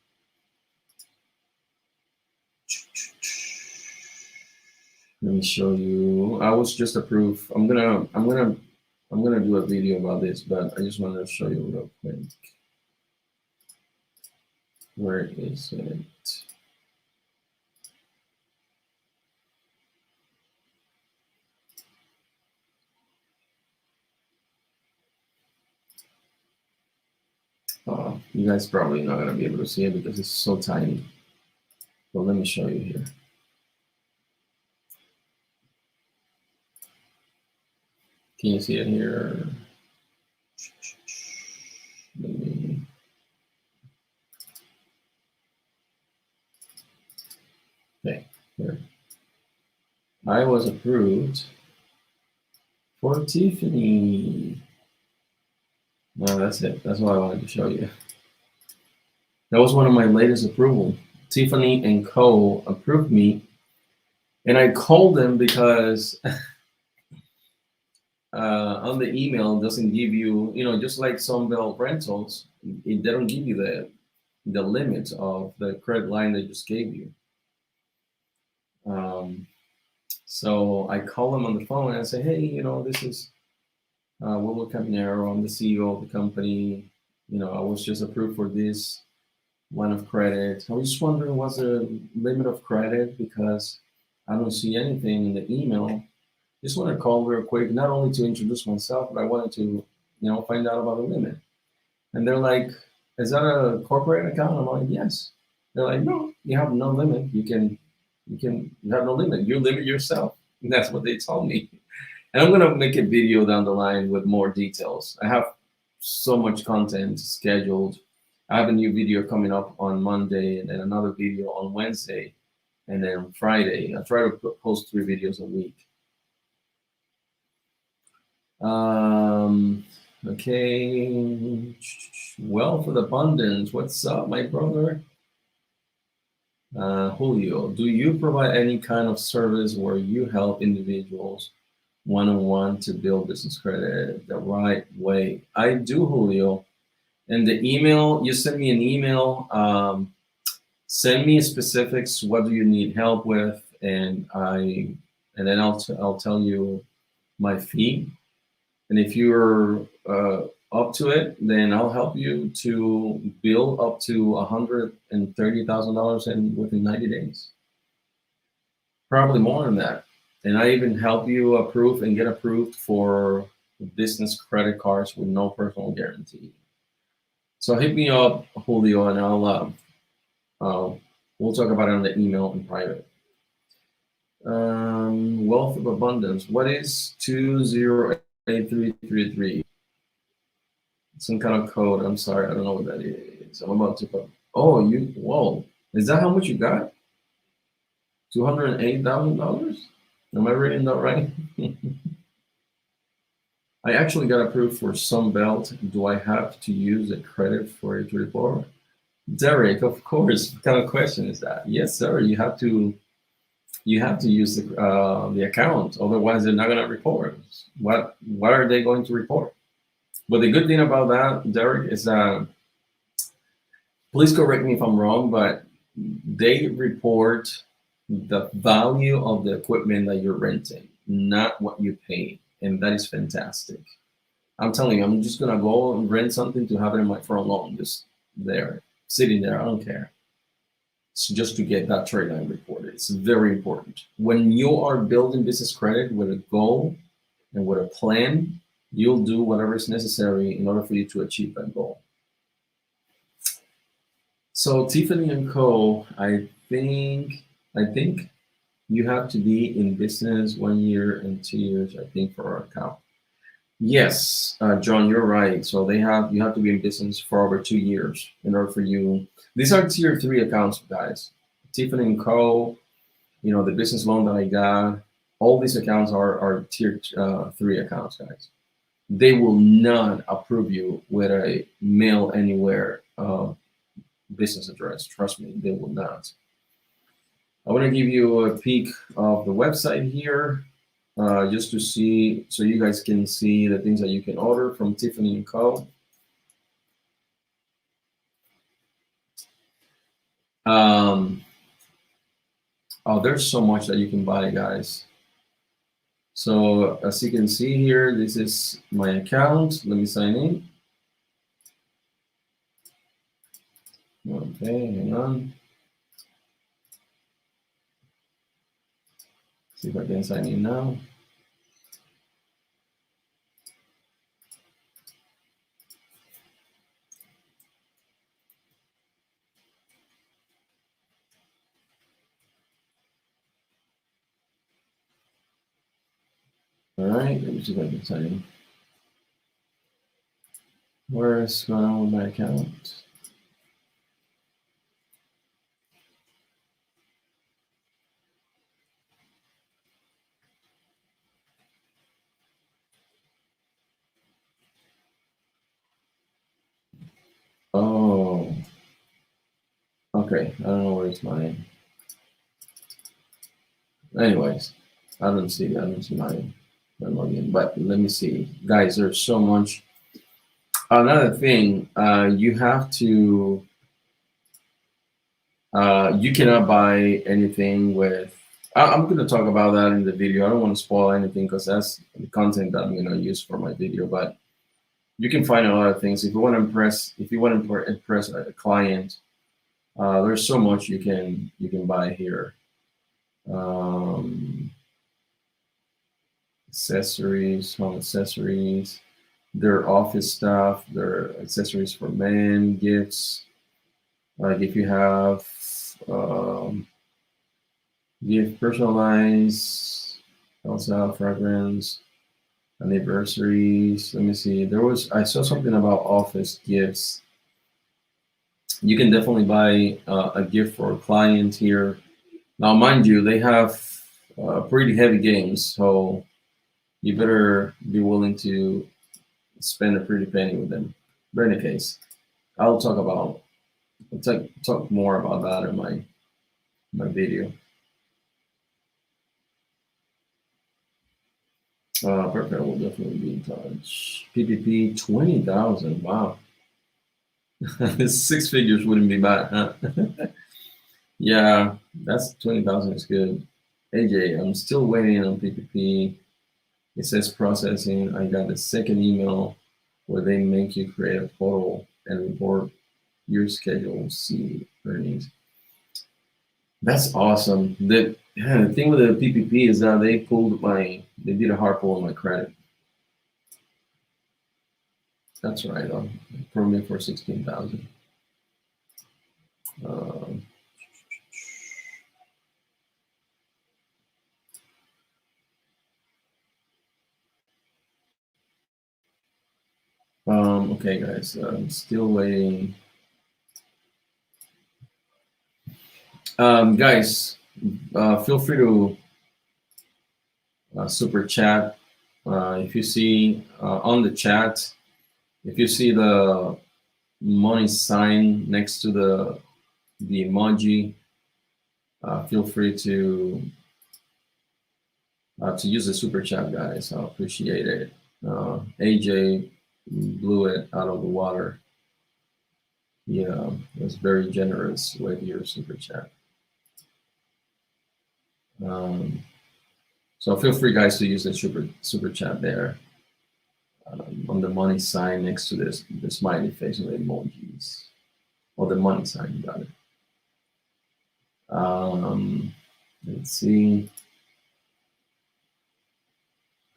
Let me show you. I was just approved. I'm gonna do a video about this, but I just wanted to show you real quick. Where is it? You guys probably not gonna be able to see it because it's so tiny. But let me show you here. Can you see it here? Let me. Okay, here. I was approved for Tiffany. No, that's it. That's what I wanted to show you. That was one of my latest approval. Tiffany Co approved me, and I called them because on the email doesn't give you, just like Sunbelt Rentals, they don't give you the limit of the credit line they just gave you. So I call them on the phone and I say, hey, this is Wilber Caminero. I'm the CEO of the company. I was just approved for this line of credit. I was just wondering what's the limit of credit because I don't see anything in the email. Just want to call real quick, not only to introduce myself, but I wanted to, find out about the limit. And they're like, is that a corporate account? I'm like, yes. They're like, no, you have no limit. You have no limit. You limit yourself. And that's what they told me. And I'm gonna make a video down the line with more details. I have so much content scheduled. I have a new video coming up on Monday, and then another video on Wednesday, and then Friday. I try to post 3 videos a week. Okay. Wealth of abundance. What's up, my brother? Julio, do you provide any kind of service where you help individuals one-on-one to build business credit the right way? I do, Julio. And the email, you send me an email, send me specifics. What do you need help with? And then I'll tell you my fee. And if you're up to it, then I'll help you to build up to $130,000 within 90 days. Probably more than that. And I even help you approve and get approved for business credit cards with no personal guarantee. So hit me up, Julio, and we'll talk about it on the email in private. Wealth of abundance. What is 208333? Some kind of code. I'm sorry, I don't know what that is. I'm about to put. Oh, whoa. Is that how much you got? $208,000? Am I reading that right? I actually got approved for Sunbelt. Do I have to use a credit for it to report? Derek, of course. What kind of question is that? Yes, sir. You have to use the account, otherwise they're not going to report. What are they going to report? But the good thing about that, Derek, is that, please correct me if I'm wrong, but they report the value of the equipment that you're renting, not what you pay, and that is fantastic. I'm telling you, I'm just gonna go and rent something to have it in my front lawn, just there, sitting there. I don't care. It's just to get that trade line reported. It's very important. When you are building business credit with a goal and with a plan, you'll do whatever is necessary in order for you to achieve that goal. So Tiffany Co, I think you have to be in business 1 year and 2 years, I think, for our account. Yes, John, you're right. So you have to be in business for over 2 years in order for you. These are tier 3 accounts, guys. Tiffany Co, the business loan that I got, all these accounts are tier 3 accounts, guys. They will not approve you with a mail anywhere business address. Trust me, they will not. I want to give you a peek of the website here, just to see, so you guys can see the things that you can order from Tiffany Co. Oh, there's so much that you can buy, guys. So as you can see here, this is my account. Let me sign in. Okay, hang on. See if I can sign in now. All right, let me see if I can sign in. Where's going on with my account? Oh, okay. I don't know where's my. Anyways, I don't see my login. But let me see, guys. There's so much. Another thing, you have to. You cannot buy anything with. I'm going to talk about that in the video. I don't want to spoil anything because that's the content that I'm going to use for my video. But you can find a lot of things if you want to impress. If you want to impress a client, there's so much you can buy here. Accessories, home accessories, their office stuff, their accessories for men, gifts. Like if you have gift personalized, also have fragrance, anniversaries. Let me see. I saw something about office gifts. You can definitely buy a gift for a client here. Now, mind you, they have pretty heavy games, so you better be willing to spend a pretty penny with them. But in any case, I'll talk more about that in my video. Perfect. Will definitely be in touch. PPP 20,000. Wow. 6 figures wouldn't be bad, huh? Yeah, that's 20,000 is good. AJ, I'm still waiting on PPP. It says processing. I got the second email where they make you create a photo and report your schedule, see earnings. That's awesome. The thing with the PPP is that they did a hard pull on my credit. That's right. Approved me for 16,000. Okay, guys, I'm still waiting. Guys, feel free to super chat. If you see on the chat, if you see the money sign next to the emoji, feel free to use the super chat, guys. I appreciate it. AJ blew it out of the water. Yeah, it was very generous with your super chat. So feel free, guys, to use the super chat there on the money sign next to the smiley face and the emojis, or the money sign, you got it. Let's see.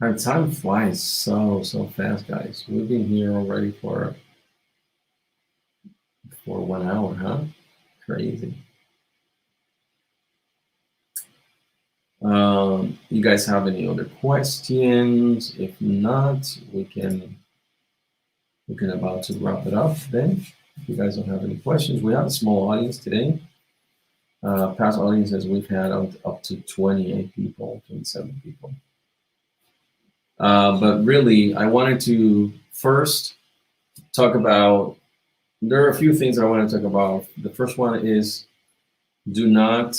Our time flies so fast, guys. We've been here already for 1 hour, huh? Crazy. You guys have any other questions? If not, we can about to wrap it up then. If you guys don't have any questions, we have a small audience today. Past audiences we've had up to 28 people, 27 people. But really, I wanted to first talk about, there are a few things I want to talk about. The first one is, do not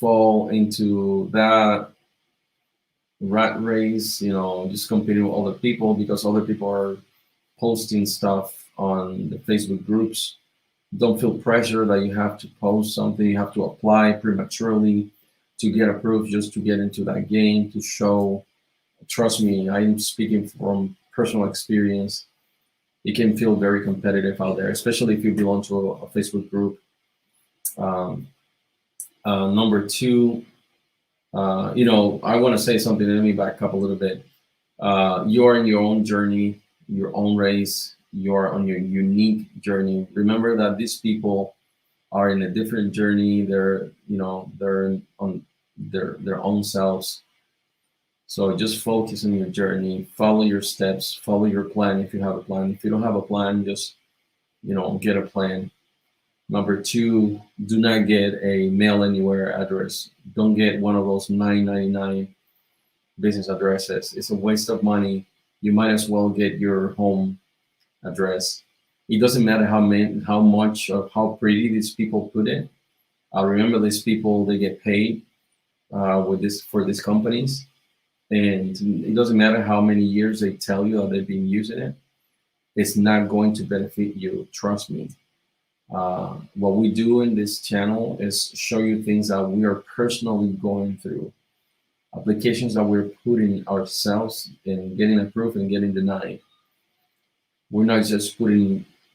fall into that rat race, just competing with other people because other people are posting stuff on the Facebook groups. Don't feel pressure that you have to post something, you have to apply prematurely to get approved just to get into that game, to show. Trust me, I'm speaking from personal experience. It can feel very competitive out there, especially if you belong to a Facebook group. Number two, I want to say something. Let me back up a little bit. You're in your own journey, your own race. You're on your unique journey. Remember that these people are in a different journey. They're on their own selves. So just focus on your journey. Follow your steps. Follow your plan if you have a plan. If you don't have a plan, just get a plan. Number two, do not get a mail anywhere address. Don't get one of those $9.99 business addresses. It's a waste of money. You might as well get your home address. It doesn't matter how much or how pretty these people put it. Remember, these people, they get paid for these companies, and it doesn't matter how many years they tell you that they've been using it. It's not going to benefit you. Trust me. What we do in this channel is show you things that we are personally going through, applications that we're putting ourselves in, getting approved and getting denied. We're not just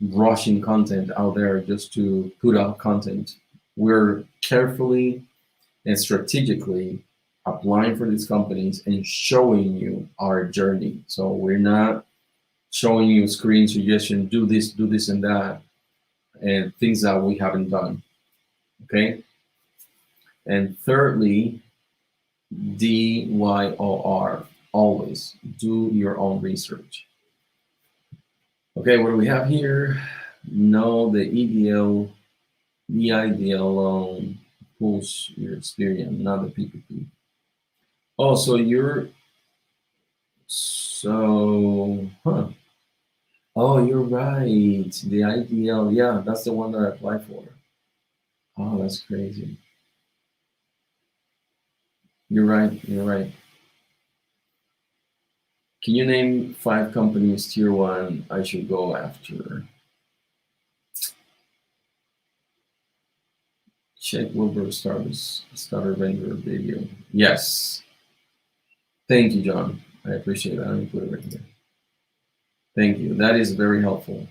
rushing content out there just to put out content. We're carefully and strategically applying for these companies and showing you our journey. So we're not showing you screen suggestion, do this, and that, and things that we haven't done. Okay. And thirdly, DYOR. Always do your own research. Okay, what do we have here? No, the EDL loan pulls your experience, not the PPP. Oh, Oh, you're right. The IDL, yeah, that's the one that I applied for. Oh, that's crazy. You're right. Can you name 5 companies tier 1 I should go after? Check Wilbur starter vendor video. Yes. Thank you, John. I appreciate that. Let me put it right here. Thank you. That is very helpful.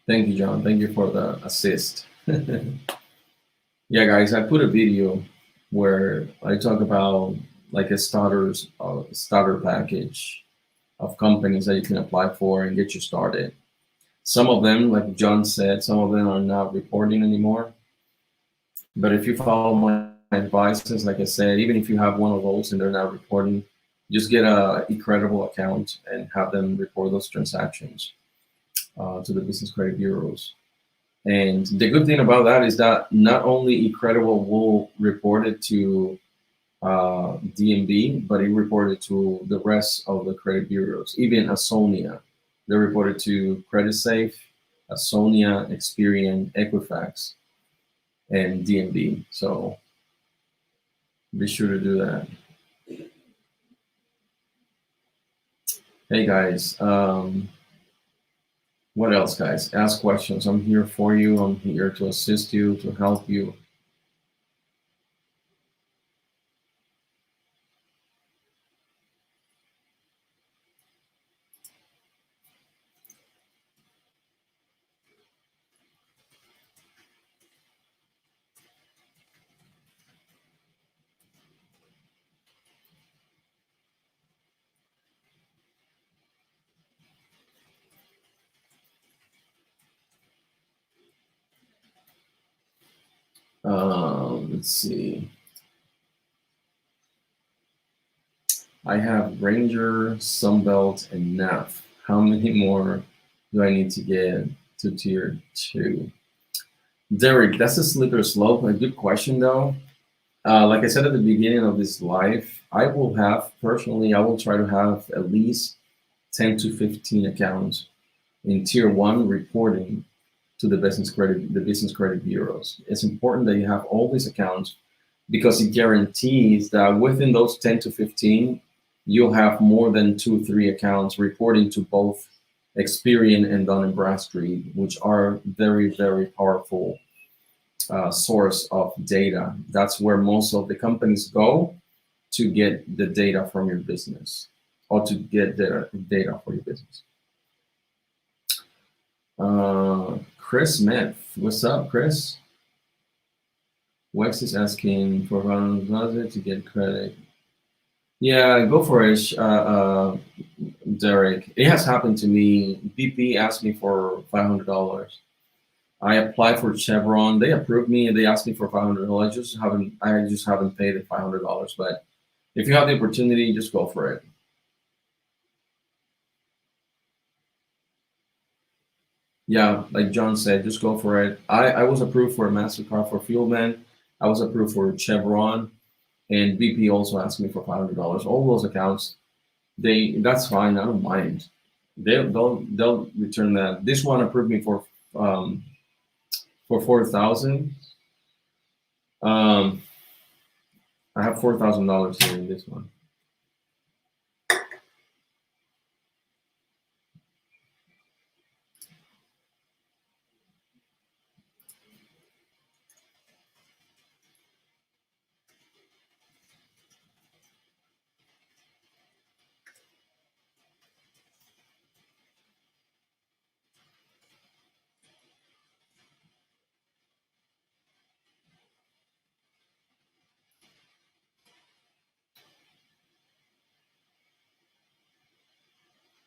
Thank you, John. Thank you for the assist. Yeah, guys, I put a video where I talk about like a starter package of companies that you can apply for and get you started. Some of them, like John said, some of them are not reporting anymore. But if you follow my advice is, like I said, even if you have one of those and they're not reporting, just get a credible account and have them report those transactions to the business credit bureaus. And the good thing about that is that not only Incredible will report it to DMB, but it reported to the rest of the credit bureaus, even Asonia. They reported to CreditSafe, Asonia, Experian, Equifax, and DMB. So be sure to do that. Hey guys, what else, guys? Ask questions. I'm here for you. I'm here to assist you, to help you. Let's see. I have Ranger, Sunbelt, and NAF. How many more do I need to get to tier 2? Derek, that's a slippery slope. A good question, though. Like I said at the beginning of this live, I will try to have at least 10 to 15 accounts in tier 1 reporting to the business credit bureaus. It's important that you have all these accounts because it guarantees that within those 10 to 15, you'll have more than 2-3 accounts reporting to both Experian and Dun & Bradstreet, which are very, very powerful source of data. That's where most of the companies go to get the data from your business or to get the data for your business. Chris Smith, what's up, Chris? Wex is asking for $100 to get credit. Yeah, go for it, Derek. It has happened to me. BP asked me for $500. I applied for Chevron. They approved me and they asked me for $500. I just haven't paid the $500. But if you have the opportunity, just go for it. Yeah, like John said, just go for it. I was approved for a MasterCard for Fuelman. I was approved for Chevron, and BP also asked me for $500. All those accounts, that's fine. I don't mind. They'll return that. This one approved me for 4,000. I have $4,000 here in this one.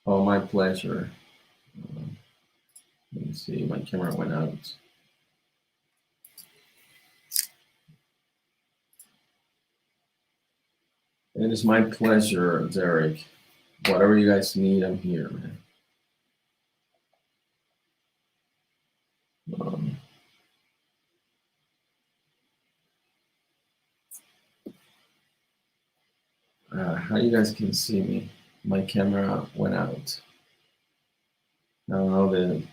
Oh, my pleasure. Let me see, my camera went out. It is my pleasure, Derek. Whatever you guys need, I'm here, man. How you guys can see me? My camera went out. Now the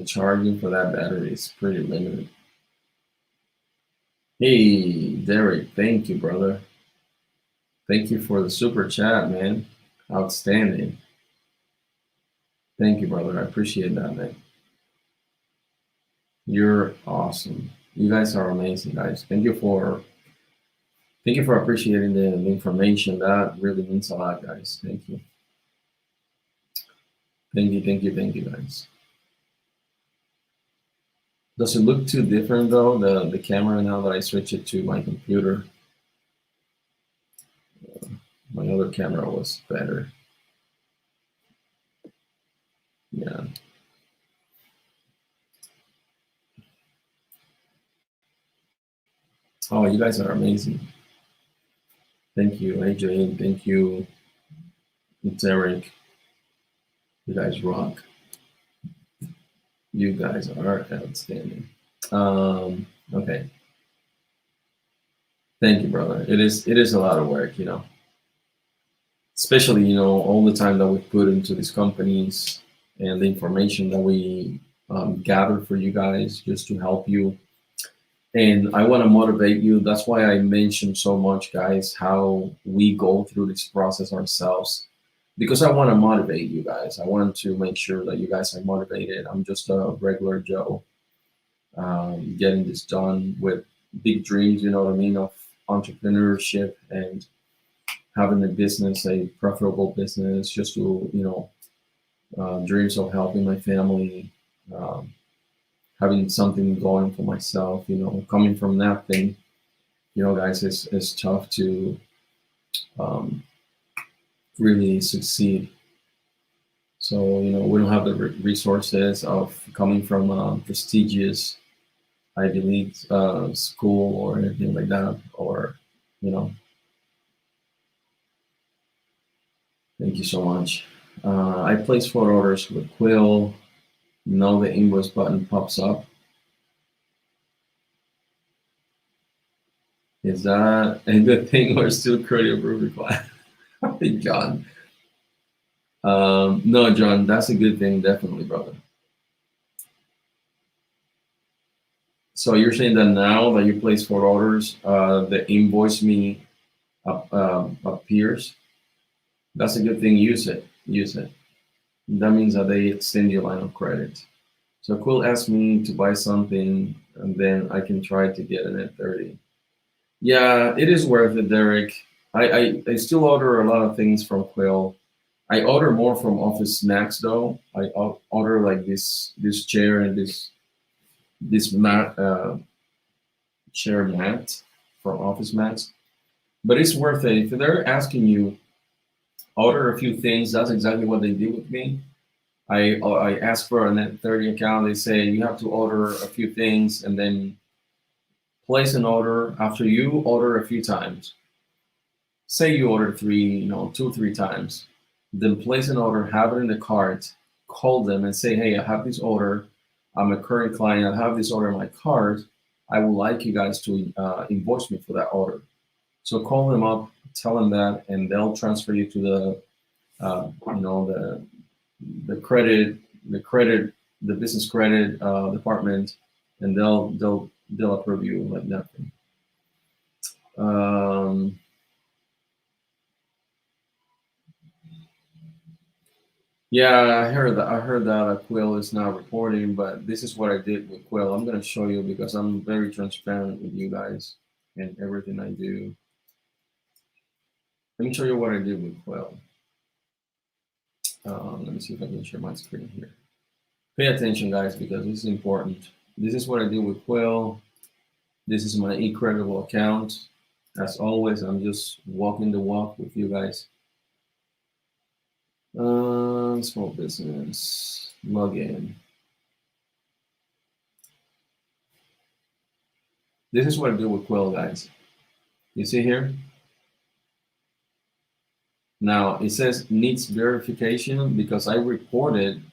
charging for that battery is pretty limited. Hey, Derek, thank you, brother. Thank you for the super chat, man. Outstanding. Thank you, brother. I appreciate that, man. You're awesome. You guys are amazing, guys. Thank you for appreciating the information. That really means a lot, guys. Thank you. Thank you, guys. Does it look too different though, the camera now that I switch it to my computer? My other camera was better. Yeah. Oh, you guys are amazing. Thank you, AJ. Thank you, Derek. You guys rock. You guys are outstanding. Okay. Thank you, brother. It is a lot of work, especially, all the time that we put into these companies and the information that we gather for you guys just to help you. And I want to motivate you. That's why I mentioned so much, guys, how we go through this process ourselves. Because I want to motivate you guys. I want to make sure that you guys are motivated. I'm just a regular Joe, getting this done with big dreams, you know what I mean, of entrepreneurship and having a business, a profitable business, just to, dreams of helping my family, um, having something going for myself, coming from nothing, guys, it's tough to um, really succeed. So, we don't have the resources of coming from a prestigious Ivy League school or anything like that, or, you know, thank you so much. I placed 4 orders with Quill. Now the invoice button pops up. Is that a good thing or still credit approval required? Hey, John. No, John, that's a good thing, definitely, brother. So you're saying that now that you place 4 orders, the invoice me appears. That's a good thing. Use it. Use it. That means that they extend your line of credit. So Quill asked me to buy something, and then I can try to get it at 30. Yeah, it is worth it, Derek. I still order a lot of things from Quill. I order more from Office Snacks though. I order like this chair and this mat chair mat from Office Mats. But it's worth it. If they're asking you order a few things, that's exactly what they did with me. I ask for a net 30 account. They say you have to order a few things and then place an order after you order a few times. Say you order three, 2, 3 times, then place an order, have it in the cart, call them and say, hey, I have this order. I'm a current client. I have this order in my cart. I would like you guys to invoice me for that order. So call them up, tell them that, and they'll transfer you to the credit, the business credit department, and they'll approve you like nothing. Yeah, I heard that. I heard that Quill is now reporting, but this is what I did with Quill. I'm gonna show you because I'm very transparent with you guys and everything I do. Let me show you what I did with Quill. Let me see if I can share my screen here. Pay attention, guys, because this is important. This is what I do with Quill. This is my Incredible account. As always, I'm just walking the walk with you guys. Small business, login. This is what I do with Quill, guys. You see here? Now it says needs verification because I reported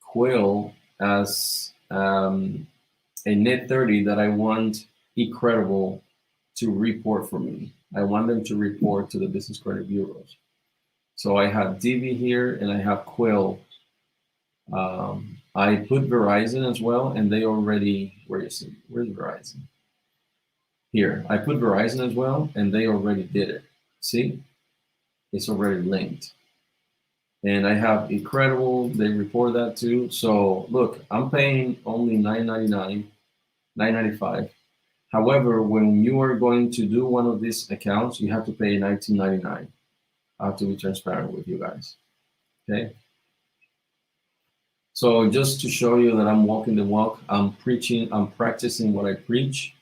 Quill as a net 30 that I want Incredible to report for me. I want them to report to the business credit bureaus. So I have Divvy here and I have Quill. I put Verizon as well, and they already, where is it? Where's Verizon? Here, I put Verizon as well, and they already did it. See? It's already linked. And I have Incredible, they report that too. So look, I'm paying only $9.99, $9.95. However, when you are going to do one of these accounts, you have to pay $19.99. I have to be transparent with you guys. Okay. So just to show you that I'm walking the walk, I'm preaching, I'm practicing what I preach.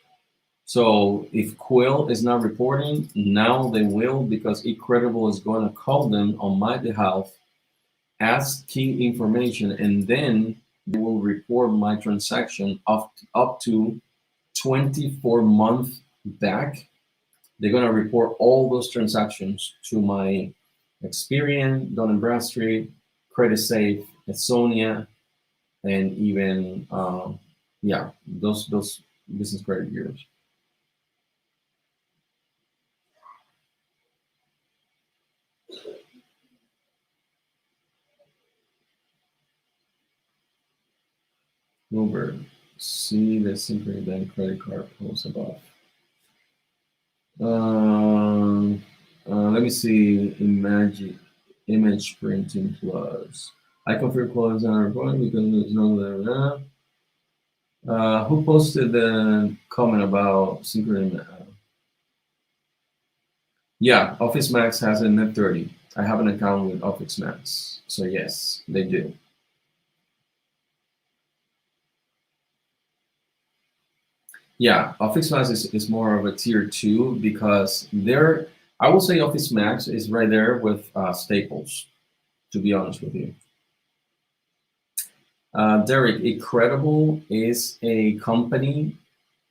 So if Quill is not reporting, now they will, because Incredible is going to call them on my behalf, ask key information, and then they will report my transaction up to 24 months back, they're gonna report all those transactions to my Experian, Dun& Bradstreet, Credit Safe, Sonia, and even yeah, those business credit bureaus. Wilber, see the Synchrony Bank credit card post above. Let me see. Image printing plus. I confirm close on recording because there's no. Who posted the comment about Synchrony? Yeah, Office Max has a net 30. I have an account with Office Max, so yes, they do. Yeah, Office Max is more of a tier 2 because there, I will say Office Max is right there with Staples, to be honest with you. Derek, Incredible is a company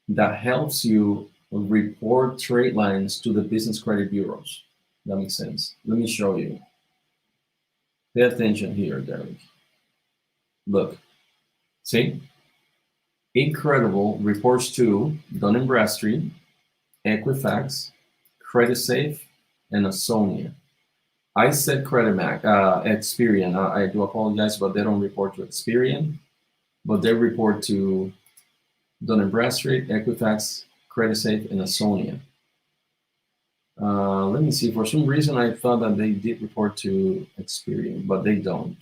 that helps you report trade lines to the business credit bureaus. That makes sense. Let me show you. Pay attention here, Derek. Look, see? Incredible reports to Dun & Bradstreet, Equifax, Credit Safe, and Sonia. I said Experian. I do apologize, but they don't report to Experian, but they report to Dun & Bradstreet, Equifax, Credit Safe, and Sonia. Let me see. For some reason, I thought that they did report to Experian, but they don't.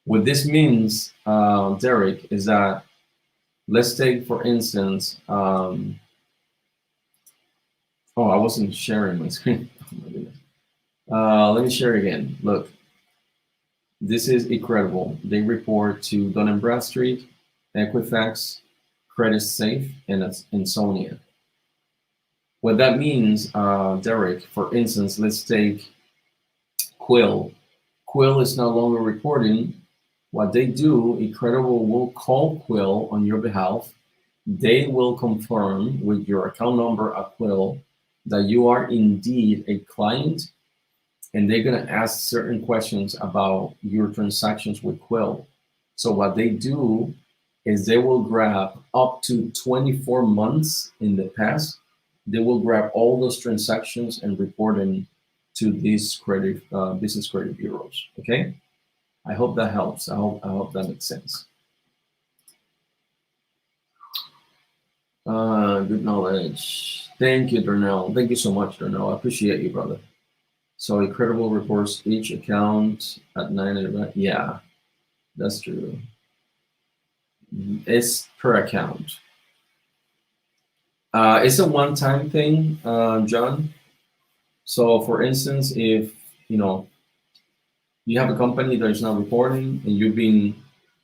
What this means, Derek, is that let's take, for instance, oh, I wasn't sharing my screen. Oh my goodness. Let me share again. Look, this is Incredible. They report to Dun & Bradstreet, Equifax, Credit Safe, and Sonia. What that means, Derek, for instance, let's take Quill. Quill is no longer reporting. What they do, Incredible will call Quill on your behalf. They will confirm with your account number at Quill that you are indeed a client, and they're going to ask certain questions about your transactions with Quill. So what they do is they will grab up to 24 months in the past. They will grab all those transactions and report them to these business credit bureaus. Okay, I hope that helps. I hope that makes sense. Good knowledge. Thank you, Darnell. Thank you so much, Darnell. I appreciate you, brother. So Incredible reports each account at 9. Yeah, that's true. It's per account. It's a one-time thing, John. So for instance, if you have a company that is not reporting and you've been,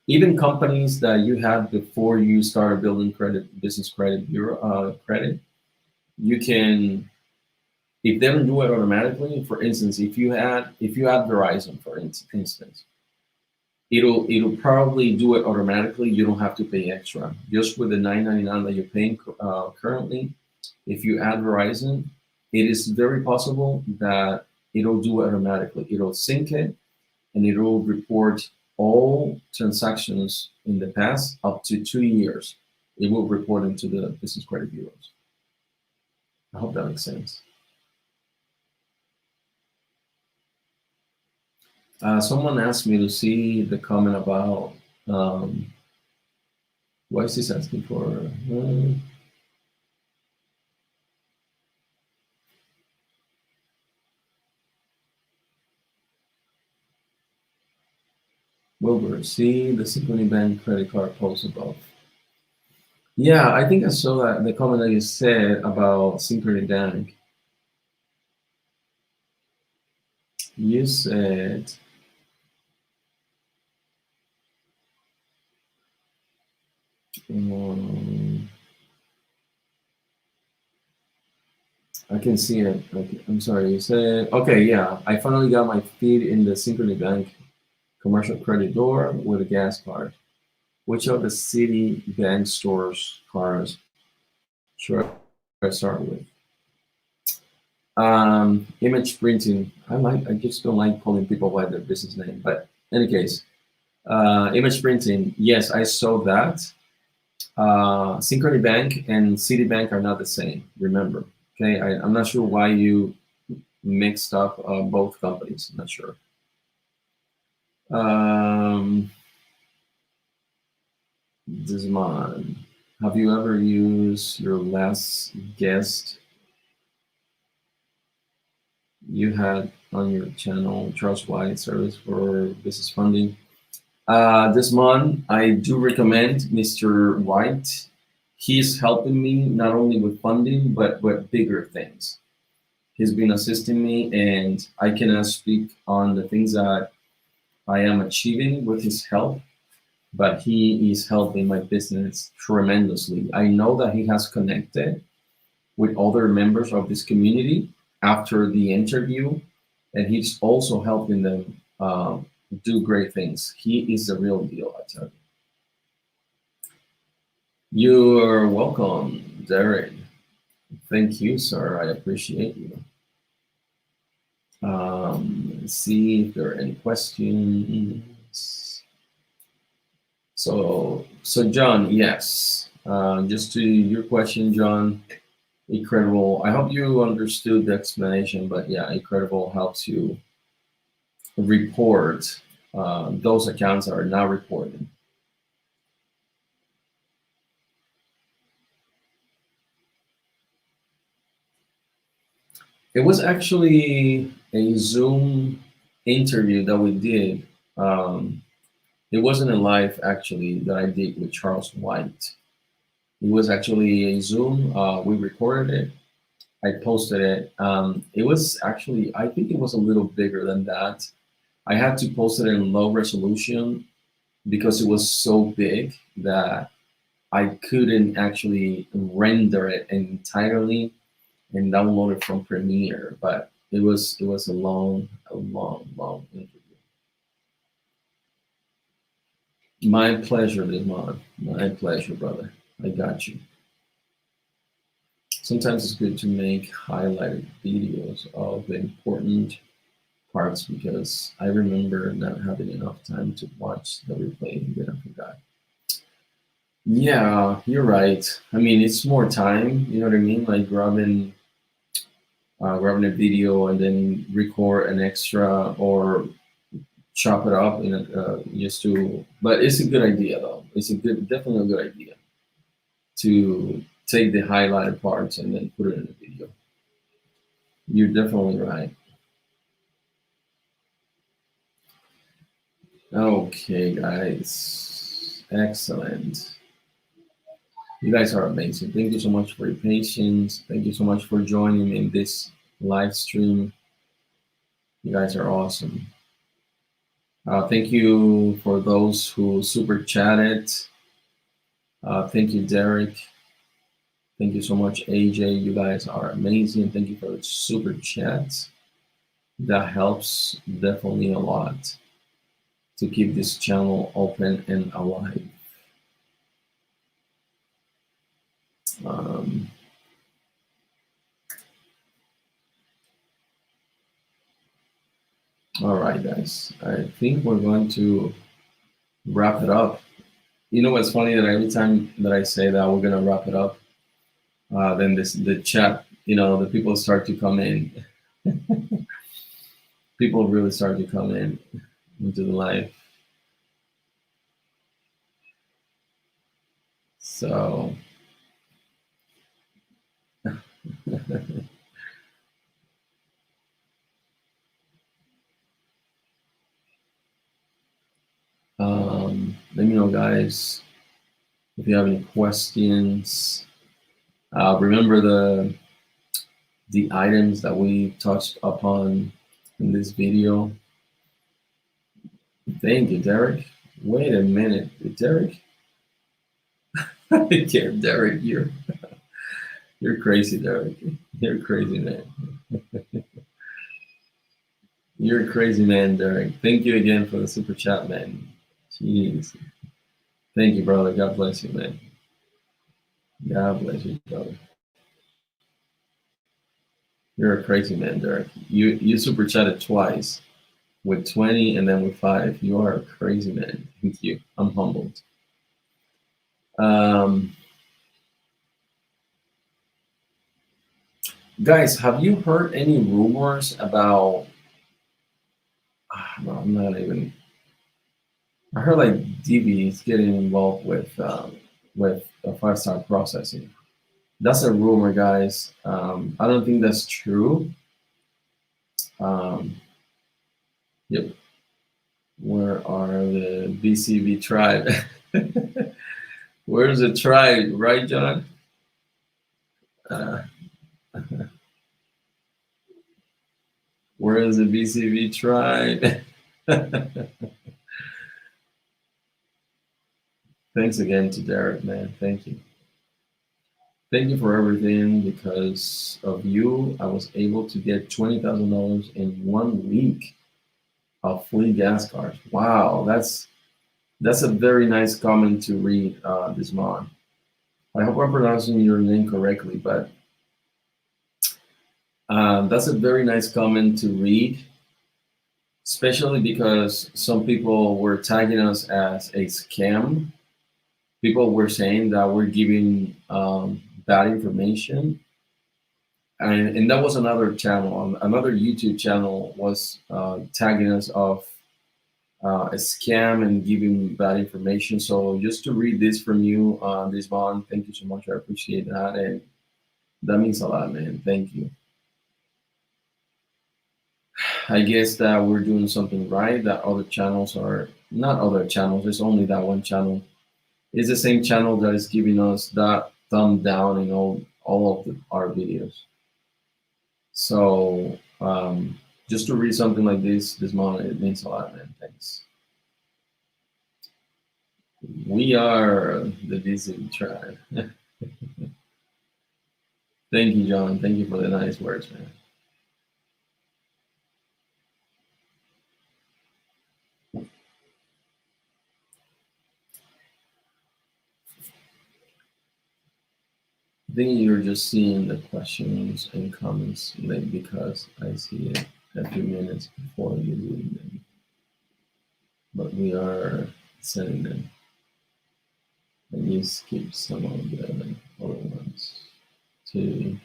even companies that you had before you started building business credit bureau credit, you can, if they don't do it automatically, for instance, if you add Verizon, for instance, it'll probably do it automatically. You don't have to pay extra. Just with the $9.99 that you're paying currently, if you add Verizon, it is very possible that it'll do it automatically. It'll sync it, and it'll report all transactions in the past up to 2 years. It will report them to the business credit bureaus. I hope that makes sense. Someone asked me to see the comment about why is this asking for? Wilber, see the Synchrony Bank credit card post above. Yeah, I think I saw that the comment that you said about Synchrony Bank. You said I can see it. Okay, I'm sorry. You said, okay, yeah. I finally got my feet in the Synchrony Bank commercial credit door with a gas card. Which of the city bank stores cards? Sure. I start with? Image printing. I just don't like calling people by their business name, but in any case, image printing. Yes, I saw that. Synchrony Bank and Citibank are not the same. Remember, okay? I'm not sure why you mixed up both companies. I'm not sure. Desmond, have you ever used your last guest you had on your channel, Charles White Service for Business Funding? This month, I do recommend Mr. White. He's helping me not only with funding, but with bigger things. He's been assisting me, and I cannot speak on the things that I am achieving with his help, but he is helping my business tremendously. I know that he has connected with other members of this community after the interview, and he's also helping them do great things. He is the real deal, I tell you. You're welcome, Derek. Thank you, sir. I appreciate you. Let's see if there are any questions. So John, yes. Just to your question, John, Incredible. I hope you understood the explanation, but yeah, Incredible helps you report those accounts that are not reported. It was actually a Zoom interview that we did. It wasn't a live actually that I did with Charles White. It was actually a Zoom. We recorded it. I posted it. It was actually, I think it was a little bigger than that. I had to post it in low resolution because it was so big that I couldn't actually render it entirely and download it from Premiere. But it was a long interview. My pleasure, Desmond. My pleasure, brother. I got you. Sometimes it's good to make highlighted videos of the important parts because I remember not having enough time to watch the replay and then I forgot. Yeah, you're right. I mean, it's more time, you know what I mean? Like grabbing a video and then record an extra or chop it up in just to, but it's a good idea though. It's definitely a good idea to take the highlighted parts and then put it in a video. You're definitely right. Okay, guys. Excellent. You guys are amazing. Thank you so much for your patience. Thank you so much for joining in this live stream. You guys are awesome. Thank you for those who super chatted. Thank you, Derek. Thank you so much, AJ. You guys are amazing. Thank you for the super chats. That helps definitely a lot to keep this channel open and alive. All right, guys. I think we're going to wrap it up. You know what's funny that every time that I say that we're gonna wrap it up, then the chat, the people start to come in. People really start to come in into the live. So let me know, guys, if you have any questions. Remember the items that we touched upon in this video. Thank you, Derek. Wait a minute, Derek. Yeah, Derek, you're crazy, Derek. You're crazy, man. You're a crazy man, Derek. Thank you again for the super chat, man. Jeez. Thank you, brother. God bless you, man. God bless you, brother. You're a crazy man, Derek. You super chatted twice with 20 and then with 5. You are a crazy man. Thank you. I'm humbled. Um, guys, have you heard any rumors about? No, I'm not even. I heard like Divvy is getting involved with a 5-star processing. That's a rumor, guys. I don't think that's true. Um, yep. Where are the BCV tribe? Where's the tribe, right, John? Uh, where is the BCV tribe? Thanks again to Derek, man. Thank you. Thank you for everything. Because of you, I was able to get $20,000 in 1 week of free gas cards. Wow, that's a very nice comment to read, this month. I hope I'm pronouncing your name correctly, but that's a very nice comment to read, especially because some people were tagging us as a scam. People were saying that we're giving bad information. And that was another channel, another YouTube channel was tagging us of a scam and giving bad information. So just to read this from you, this month, thank you so much. I appreciate that. And that means a lot, man. Thank you. I guess that we're doing something right, that other channels are not other channels, there's only that one channel. It's the same channel that is giving us that thumb down in all of our videos. So just to read something like this morning, it means a lot, man. Thanks. We are the DC tribe. Thank you, John. Thank you for the nice words, man. I think you're just seeing the questions and comments late because I see it a few minutes before you read them. But we are sending them. And you skip some of the other ones to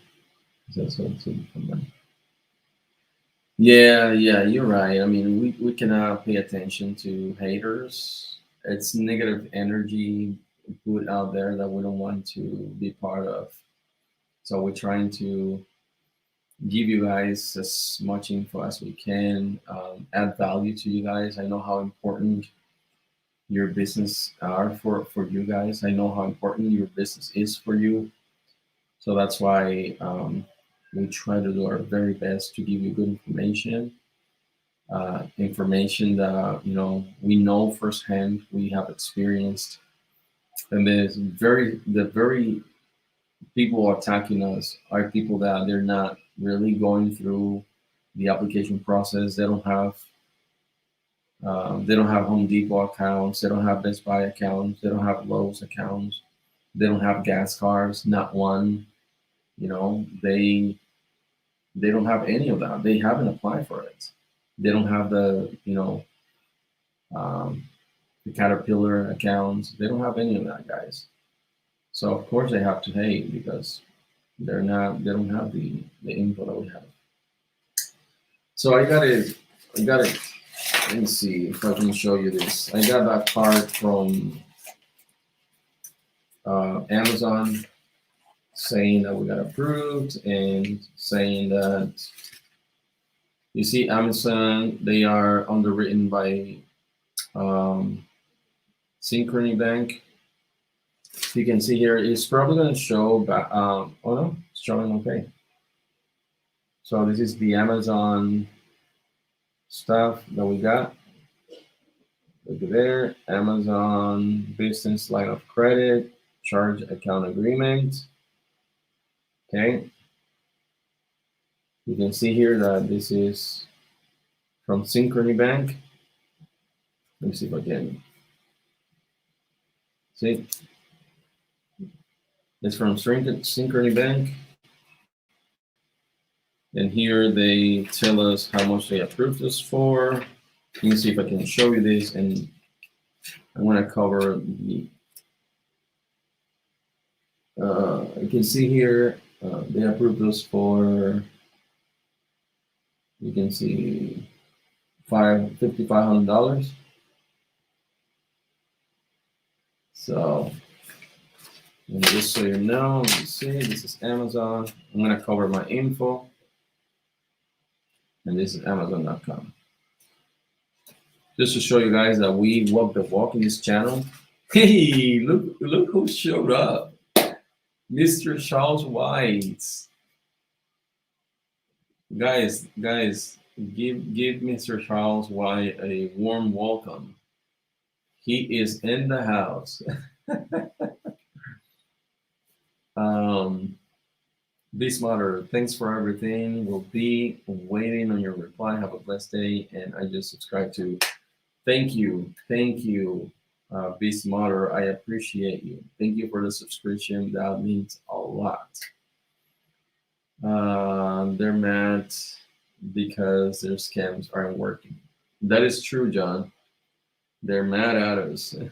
that's what to combine. Yeah, you're right. I mean, we cannot pay attention to haters. It's negative energy put out there that we don't want to be part of. So we're trying to give you guys as much info as we can, add value to you guys. I know how important your business are for you guys. I know how important your business is for you. So that's why we try to do our very best to give you good information, information that we know firsthand, we have experienced, and the very people attacking us are people that they're not really going through the application process. They don't have Home Depot accounts. They don't have Best Buy accounts. They don't have Lowe's accounts. They don't have gas cards, not one. They don't have any of that. They haven't applied for it. They don't have um, the Caterpillar accounts. They don't have any of that, guys. So of course they have to hate because they don't have the info that we have. So I got it. Let me see if I can show you this. I got that card from Amazon saying that we got approved and saying that you see Amazon, they are underwritten by Synchrony Bank. You can see here, it's probably going to show back. Oh no, it's showing okay. So this is the Amazon stuff that we got. Look at there, Amazon business line of credit, charge account agreement. Okay. You can see here that this is from Synchrony Bank. Let me see if I can see. It's from Synchrony Bank. And here they tell us how much they approved us for. Let me see if I can show you this, and I'm gonna cover the. You can see here they approved us for. You can see $5,500. So, and just so you know, you see, this is Amazon. I'm gonna cover my info, and this is Amazon.com. Just to show you guys that we walk the walk in this channel. Hey, look who showed up, Mr. Charles White. Guys, give Mr. Charles White a warm welcome. He is in the house. Be smarter. Thanks for everything. We'll be waiting on your reply. Have a blessed day. And I just subscribed to. Thank you. Be smarter. I appreciate you. Thank you for the subscription. That means a lot. They're mad because their scams aren't working. That is true, John. They're mad at us. Do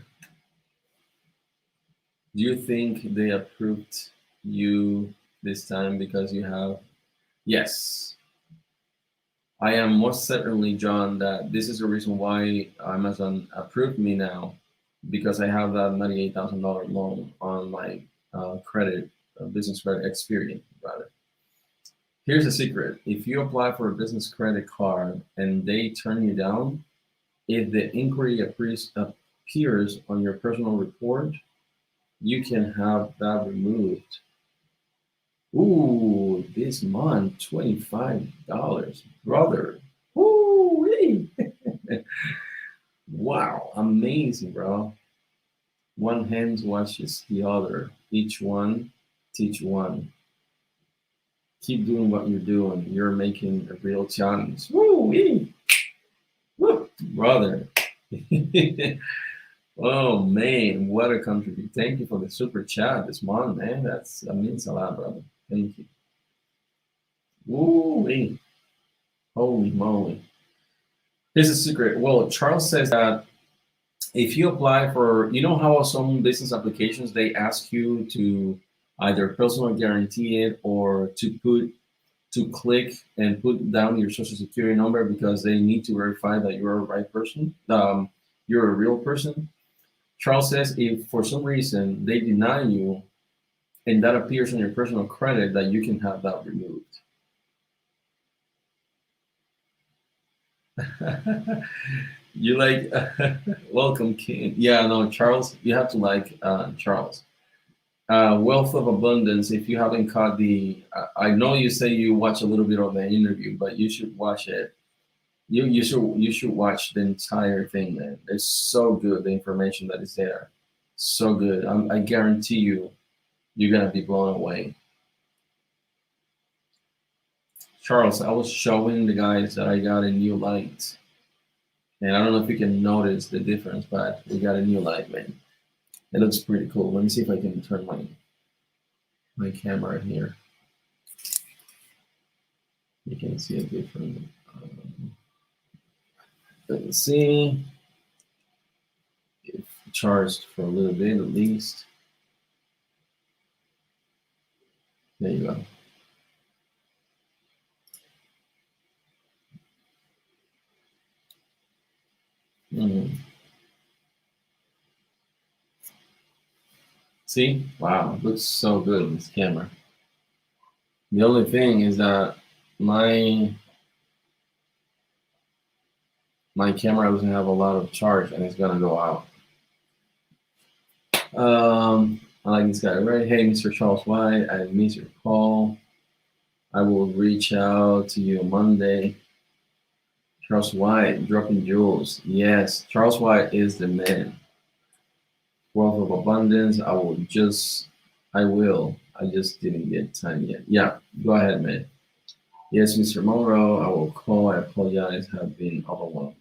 you think they approved you this time because you have? Yes. I am most certainly, John, that this is the reason why Amazon approved me now, because I have that $98,000 loan on my credit, business credit Experian, rather. Here's a secret. If you apply for a business credit card and they turn you down, if the inquiry appears on your personal report, you can have that removed. Ooh, this month, $25, brother. Ooh, wow, amazing, bro. One hand washes the other. Each one teach one. Keep doing what you're doing. You're making a real challenge. Woo-wee. Woo, brother. Oh man, what a contribution. Thank you for the super chat this morning, man. That means a lot, brother. Thank you. Woo-wee. Holy moly. Here's a secret. Well, Charles says that if you apply for, you know how some business applications, they ask you to either personal guarantee it or to click and put down your social security number because they need to verify that you're a right person, you're a real person. Charles says if for some reason they deny you and that appears on your personal credit, that you can have that removed. You like, welcome, King. Yeah, no, Charles, you have to like Charles. Wealth of Abundance. If you haven't caught I know you say you watch a little bit of the interview, but you should watch it. You should watch the entire thing, man. It's so good, the information that is there. So good. I guarantee you, you're gonna be blown away. Charles, I was showing the guys that I got a new light. And I don't know if you can notice the difference, but we got a new light, man. It looks pretty cool. Let me see if I can turn my camera here. You can see a different. Let's see. If charged for a little bit at least. There you go. See? Wow, it looks so good in this camera. The only thing is that my camera doesn't have a lot of charge and it's gonna go out. I like this guy, right? Hey, Mr. Charles White, I miss your call. I will reach out to you Monday. Charles White, dropping jewels. Yes, Charles White is the man. Wealth of Abundance. I will. I just didn't get time yet. Yeah, go ahead, man. Yes, Mr. Monroe, I will call. I apologize. Have been overwhelmed.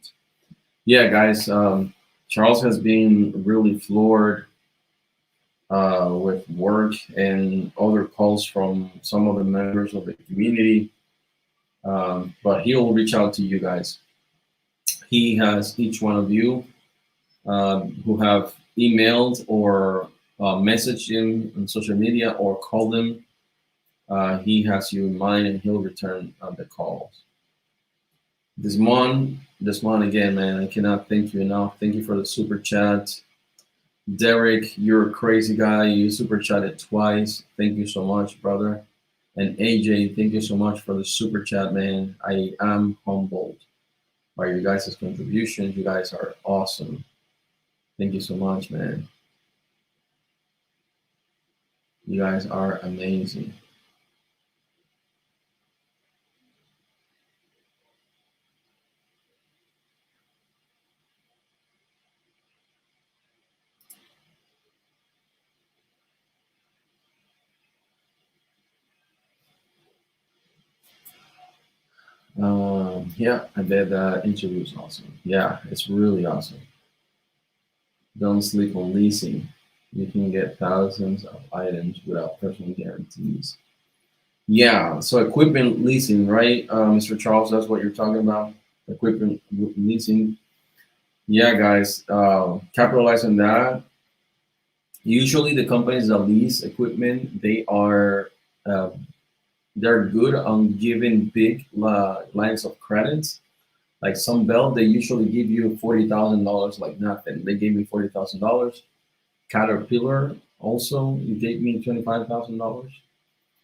Yeah, guys. Charles has been really floored with work and other calls from some of the members of the community. But he'll reach out to you guys. He has each one of you who have emailed or messaged him on social media or called him. He has you in mind and he'll return the calls. Desmond again, man, I cannot thank you enough. Thank you for the super chat. Derek, you're a crazy guy. You super chatted twice. Thank you so much, brother. And AJ, thank you so much for the super chat, man. I am humbled by your guys' contributions. You guys are awesome. Thank you so much, man. You guys are amazing. Yeah, I bet that interview is awesome. Yeah, it's really awesome. Don't sleep on leasing. You can get thousands of items without personal guarantees. Yeah, so equipment leasing, right, Mr. Charles? That's what you're talking about. Equipment leasing. Yeah, guys, capitalize on that. Usually, the companies that lease equipment, uh, they're good on giving big lines of credits. Like some belt, they usually give you $40,000 like nothing. They gave me $40,000. Caterpillar also gave me $25,000.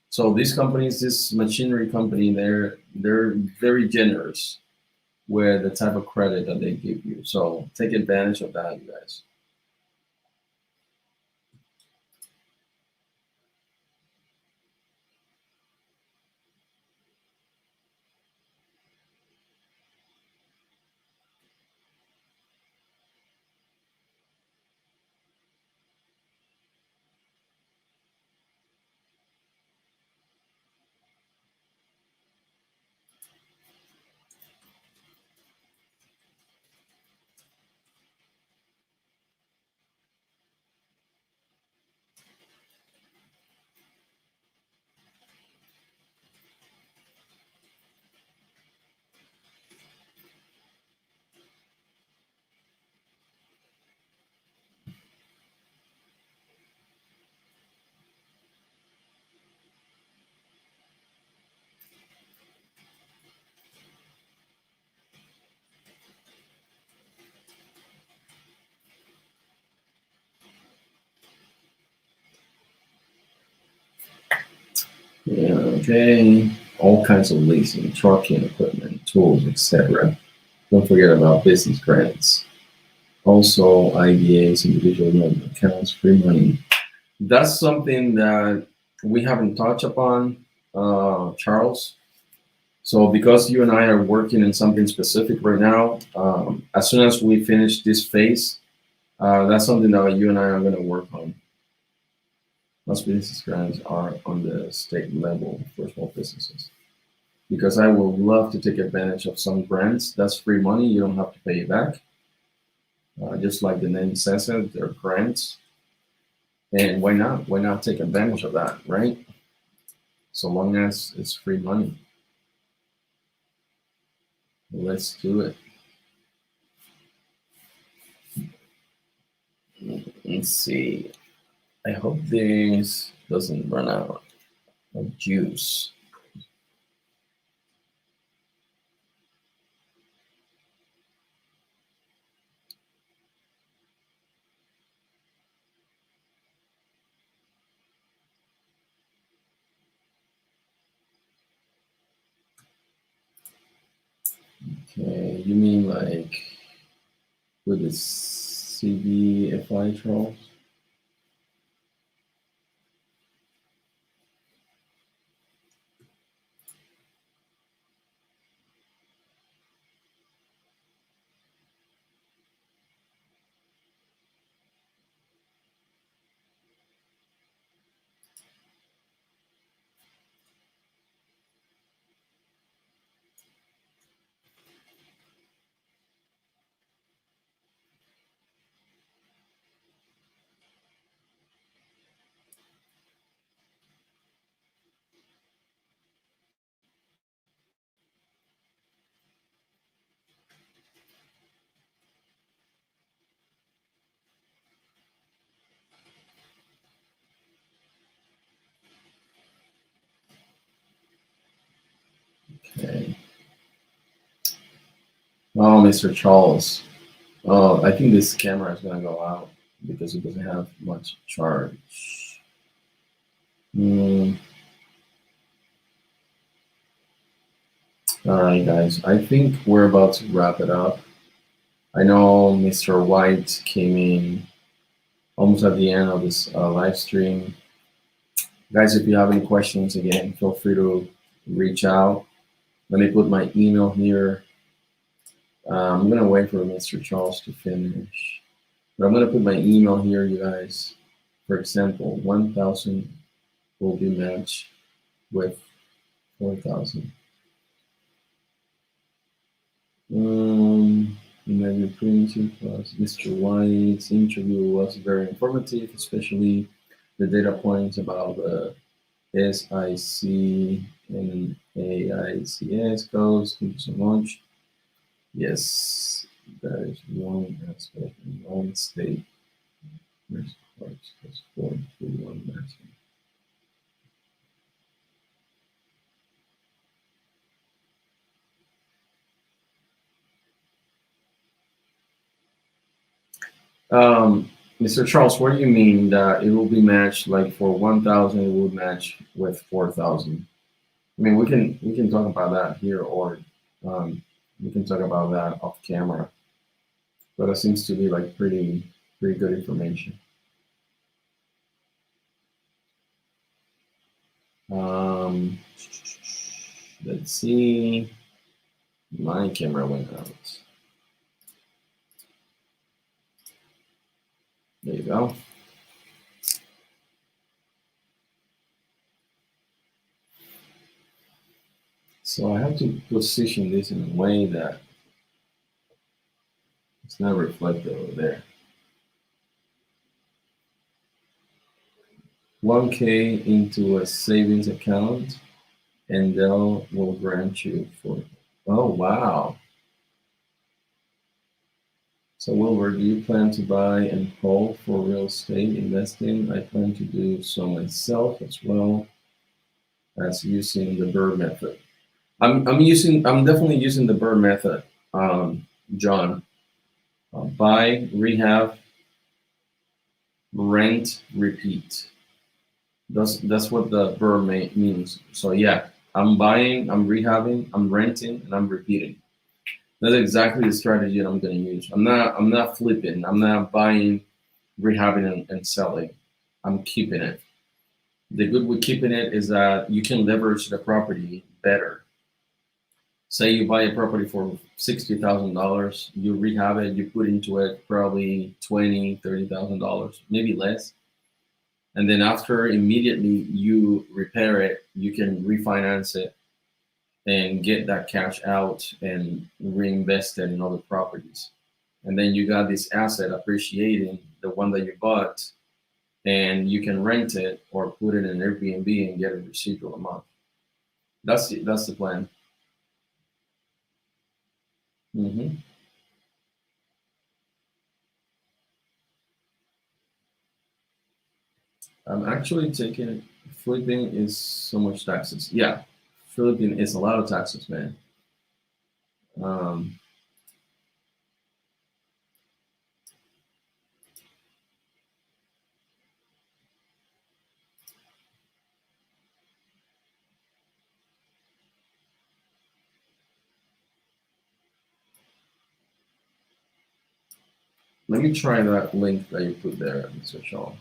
So these companies, this machinery company, they're very generous with the type of credit that they give you. So take advantage of that, you guys. Yeah, okay. All kinds of leasing, trucking equipment, tools, etc. Don't forget about business grants. Also, IBAs, individual loan accounts, free money. That's something that we haven't touched upon, Charles. So because you and I are working in something specific right now, as soon as we finish this phase, that's something that you and I are going to work on. Most business grants are on the state level for small businesses. Because I would love to take advantage of some grants. That's free money. You don't have to pay it back. Just like the name says it, they're grants. And why not? Why not take advantage of that, right? So long as it's free money. Let's do it. Let's see. I hope this doesn't run out of juice. Okay, you mean like with the CBFI trolls? Oh, Mr. Charles. Oh, I think this camera is gonna go out because it doesn't have much charge. Mm, all right, guys. I think we're about to wrap it up. I know Mr. White came in almost at the end of this live stream. Guys, if you have any questions, again, feel free to reach out. Let me put my email here. I'm gonna wait for Mr. Charles to finish, but I'm gonna put my email here, you guys. For example, 1,000 will be matched with 4,000. Maybe printing plus Mr. White's interview was very informative, especially the data points about the SIC and AICS codes. Thank you so much. Yes, that is one aspect in one state. There's parts that's 4 to 1 maximum. Mr. Charles, what do you mean that it will be matched like for 1,000 it will match with 4,000? I mean, we can talk about that here, or um, we can talk about that off camera. But it seems to be like pretty good information. Um, let's see. My camera went out. There you go. So I have to position this in a way that it's not reflected over there. 1K into a savings account, and they'll will grant you for. Oh wow! So Wilbur, do you plan to buy and hold for real estate investing? I plan to do so myself as well as using the Burr method. I'm definitely using the Burr method, John. Buy, rehab, rent, repeat. That's what the Burr means. So yeah, I'm buying, I'm rehabbing, I'm renting, and I'm repeating. That's exactly the strategy that I'm going to use. I'm not flipping. I'm not buying, rehabbing, and selling. I'm keeping it. The good with keeping it is that you can leverage the property better. Say you buy a property for $60,000, you rehab it, you put into it probably $20,000, $30,000, maybe less, and then after immediately you repair it, you can refinance it and get that cash out and reinvest it in other properties. And then you got this asset appreciating the one that you bought, and you can rent it or put it in Airbnb and get a residual amount. That's the plan. hmm I'm actually taking flipping is so much taxes. Yeah, flipping is a lot of taxes, man. Um, Let me try that link that you put there, Mr. Shaw.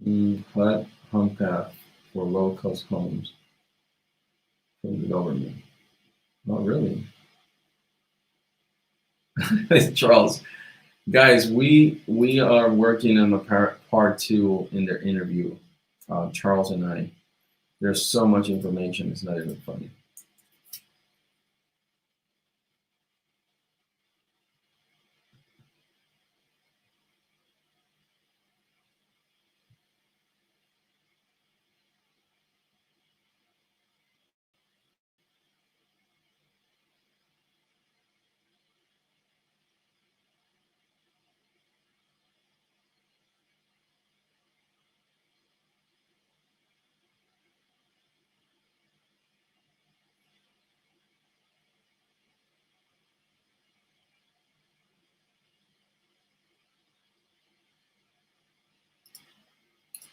HUD home path for low cost homes from the government. Not really. Charles, guys, we are working on the part two in their interview. Charles and I. There's so much information. It's not even funny.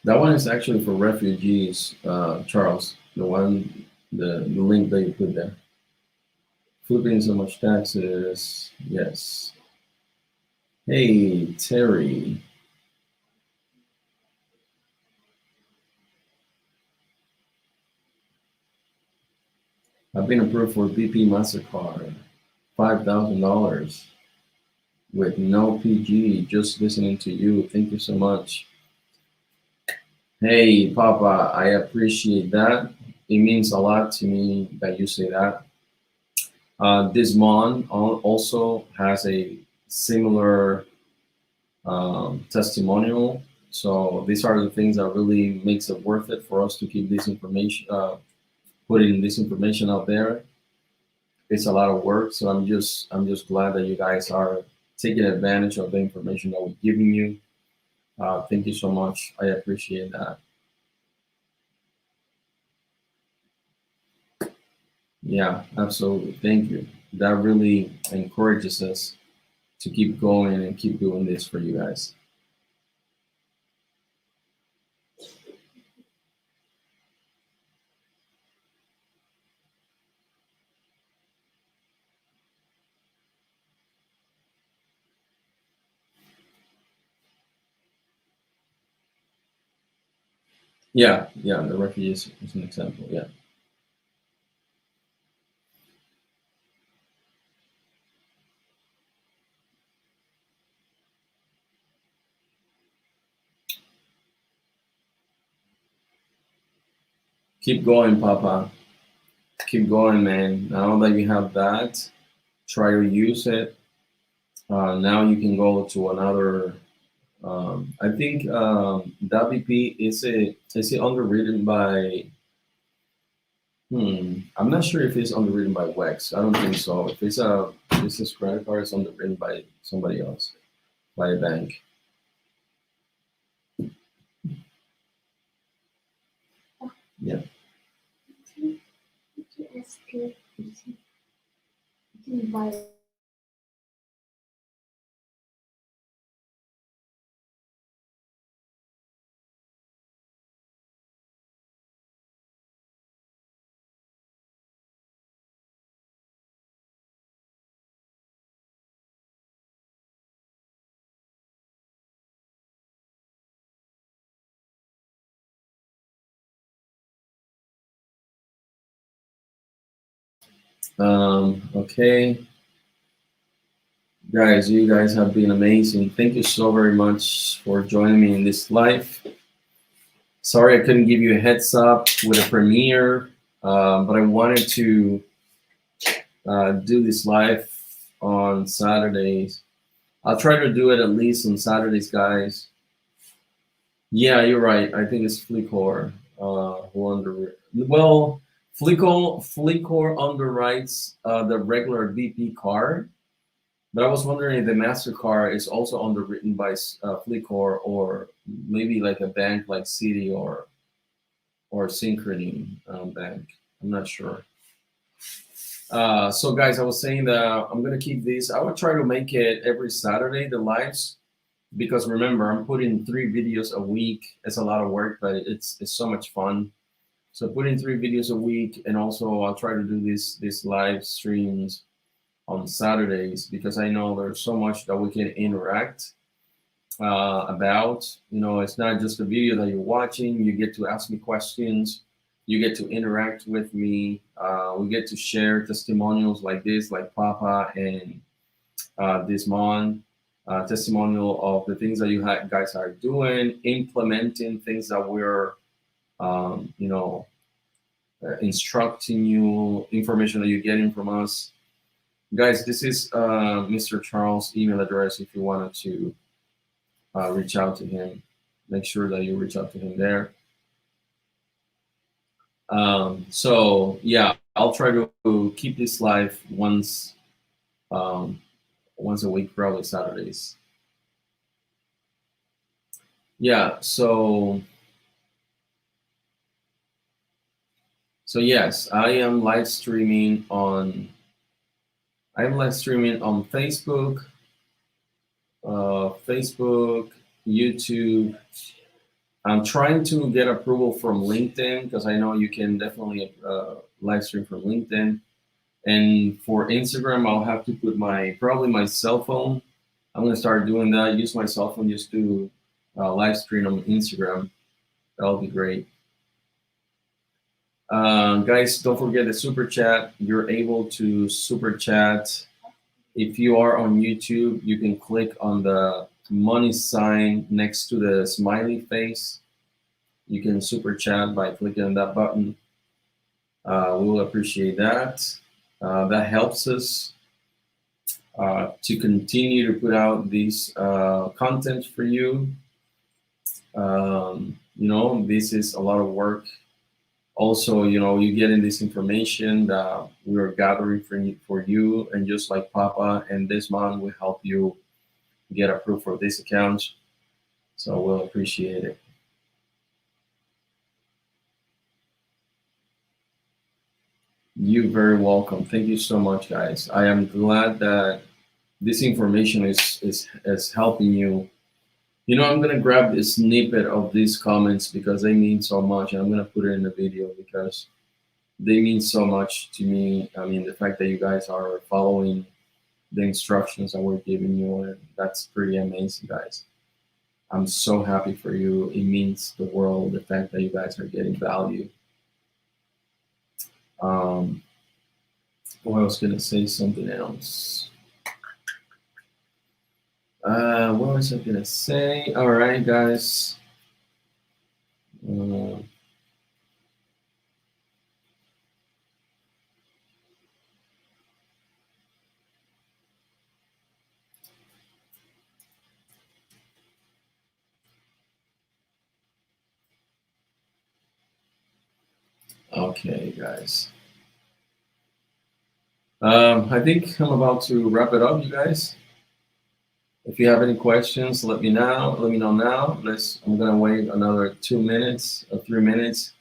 That one is actually for refugees, Charles. The link that you put there. Flipping so much taxes. Yes. Hey, Terry. I've been approved for BP MasterCard. $5,000 with no PG. Just listening to you. Thank you so much. Hey, Papa, I appreciate that. It means a lot to me that you say that. This mon also has a similar testimonial. So these are the things that really makes it worth it for us to keep this information, putting this information out there. It's a lot of work, so I'm just glad that you guys are taking advantage of the information that we're giving you. Thank you so much. I appreciate that. Yeah, absolutely. Thank you. That really encourages us to keep going and keep doing this for you guys. Yeah, yeah, the refugees is an example. Yeah. Keep going, Papa. Keep going, man. Now that you have that, try to use it. Now you can go to another. I think WP is it underwritten by? I'm not sure if it's underwritten by Wex. I don't think so. If it's a business credit card, it's underwritten by somebody else, by a bank. Yeah. Okay, guys, you guys have been amazing. Thank you so very much for joining me in this live. Sorry I couldn't give you a heads up with a premiere, but I wanted to do this live on Saturdays. I'll try to do it at least on Saturdays, guys. Yeah, you're right. I think it's Flickr who well, Flickr underwrites the regular BP card, but I was wondering if the Mastercard is also underwritten by Flickr or maybe like a bank like Citi or Synchrony Bank. I'm not sure. So guys, I was saying that I'm gonna keep this. I would try to make it every Saturday, the lives, because remember, I'm putting 3 videos a week. It's a lot of work, but it's so much fun. So putting 3 videos a week, and also I'll try to do these live streams on Saturdays because I know there's so much that we can interact about. You know, it's not just a video that you're watching. You get to ask me questions. You get to interact with me. We get to share testimonials like this, like Papa and this Mon. Testimonial of the things that you guys are doing, implementing things that we're, you know, instructing you, information that you're getting from us. Guys, this is Mr. Charles' email address if you wanted to reach out to him. Make sure that you reach out to him there. So yeah, I'll try to keep this live um, once a week, probably Saturdays. Yeah, so yes, I am live streaming on Facebook, YouTube, I'm trying to get approval from LinkedIn because I know you can definitely live stream from LinkedIn. And for Instagram, I'll have to put probably my cell phone. I'm gonna start doing that. Use my cell phone just to live stream on Instagram. That'll be great. Guys, don't forget the super chat. You're able to super chat. If you are on YouTube, you can click on the money sign next to the smiley face. You can super chat by clicking on that button. We will appreciate that. That helps us to continue to put out these content for you. This is a lot of work. Also, you getting this information that we are gathering for you, and just like Papa and this man will help you get approved for this account. So we'll appreciate it. You're very welcome. Thank you so much, guys. I am glad that this information is helping you. I'm gonna grab a snippet of these comments because they mean so much, and I'm gonna put it in the video because they mean so much to me. I mean, the fact that you guys are following the instructions that we're giving you, and that's pretty amazing, guys. I'm so happy for you. It means the world, the fact that you guys are getting value. I was gonna say something else. What was I gonna say? All right, guys. Okay, guys. I think I'm about to wrap it up, you guys. If you have any questions, let me know. Let me know now. I'm gonna wait another 2 minutes or 3 minutes.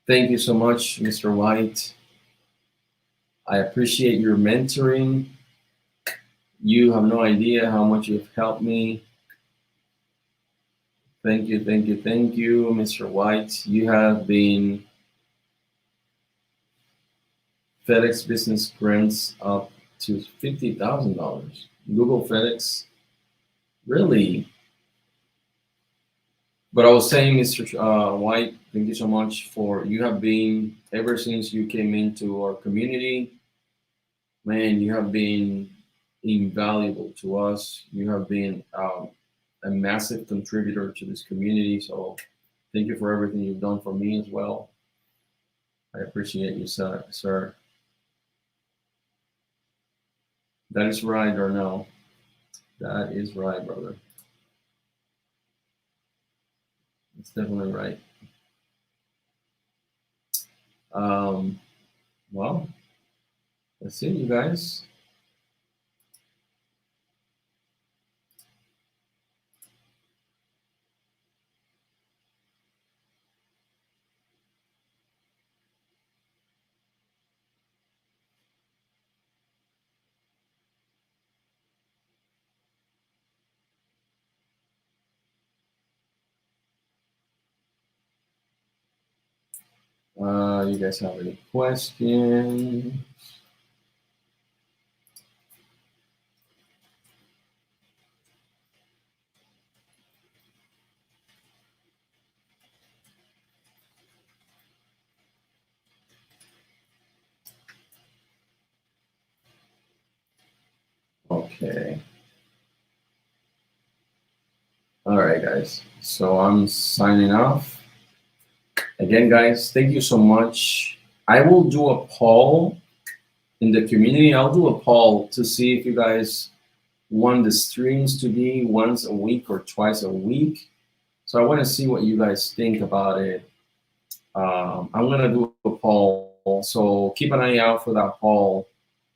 Thank you so much, Mr. White. I appreciate your mentoring. You have no idea how much you've helped me. Thank you, thank you, thank you, Mr. White. You have been FedEx business grants up to $50,000. Google FedEx, really? But I was saying, Mr. White, thank you so much you have been, ever since you came into our community, man, you have been invaluable to us. You have been a massive contributor to this community. So thank you for everything you've done for me as well. I appreciate you, sir. That is right, or no? That is right, brother. It's definitely right. Well, that's it, you guys. You guys have any questions? Okay. All right, guys. So I'm signing off. Again, guys, thank you so much. I will do a poll in the community. I'll do a poll to see if you guys want the streams to be once a week or twice a week. So I want to see what you guys think about it. I'm gonna do a poll, so keep an eye out for that poll.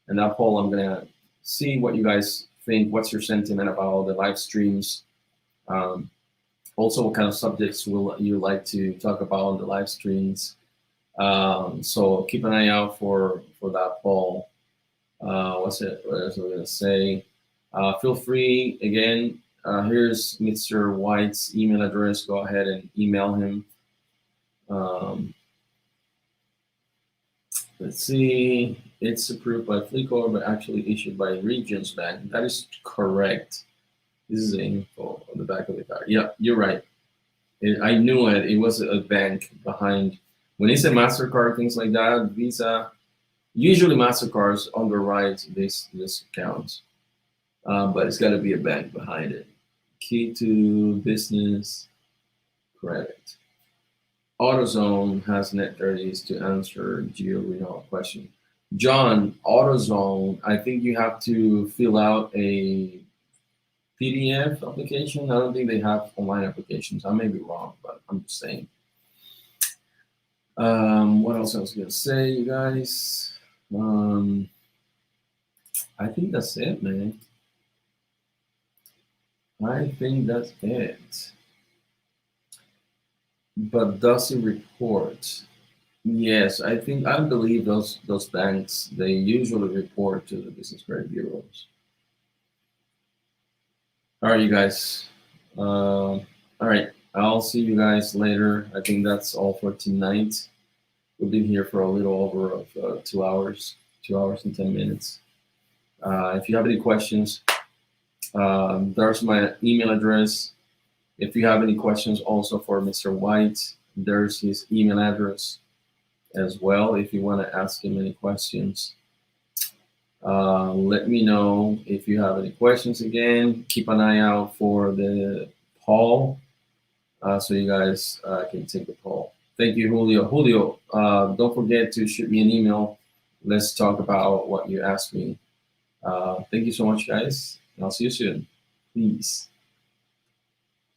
And that poll, I'm gonna see what you guys think. What's your sentiment about the live streams? Also, what kind of subjects will you like to talk about on the live streams? So keep an eye out for that poll. What else am I gonna say? Feel free again. Here's Mr. White's email address. Go ahead and email him. Let's see. It's approved by Fleetcor, but actually issued by Regions Bank. That is correct. This is the info on the back of the card. Yeah, you're right. I knew it. It was a bank behind. When it's a MasterCard, things like that, Visa, usually MasterCards underwrite this account, but it's got to be a bank behind it. Key to business credit. AutoZone has net 30s to answer Geo Renal question. John, AutoZone, I think you have to fill out a PDF application. I don't think they have online applications. I may be wrong, but I'm just saying. What else I was gonna say, you guys? I think that's it, man. I think that's it. But does it report? Yes, I believe those banks, they usually report to the business credit bureaus. All right, you guys. All right, I'll see you guys later. I think that's all for tonight. We've been here for a little over of 2 hours, 2 hours and 10 minutes. If you have any questions, there's my email address. If you have any questions also for Mr. White, there's his email address as well. If you want to ask him any questions, let me know. If you have any questions, again, keep an eye out for the poll, so you guys can take the poll. Thank you, Julio. Julio, don't forget to shoot me an email. Let's talk about what you asked me. Thank you so much, guys. I'll see you soon. Peace.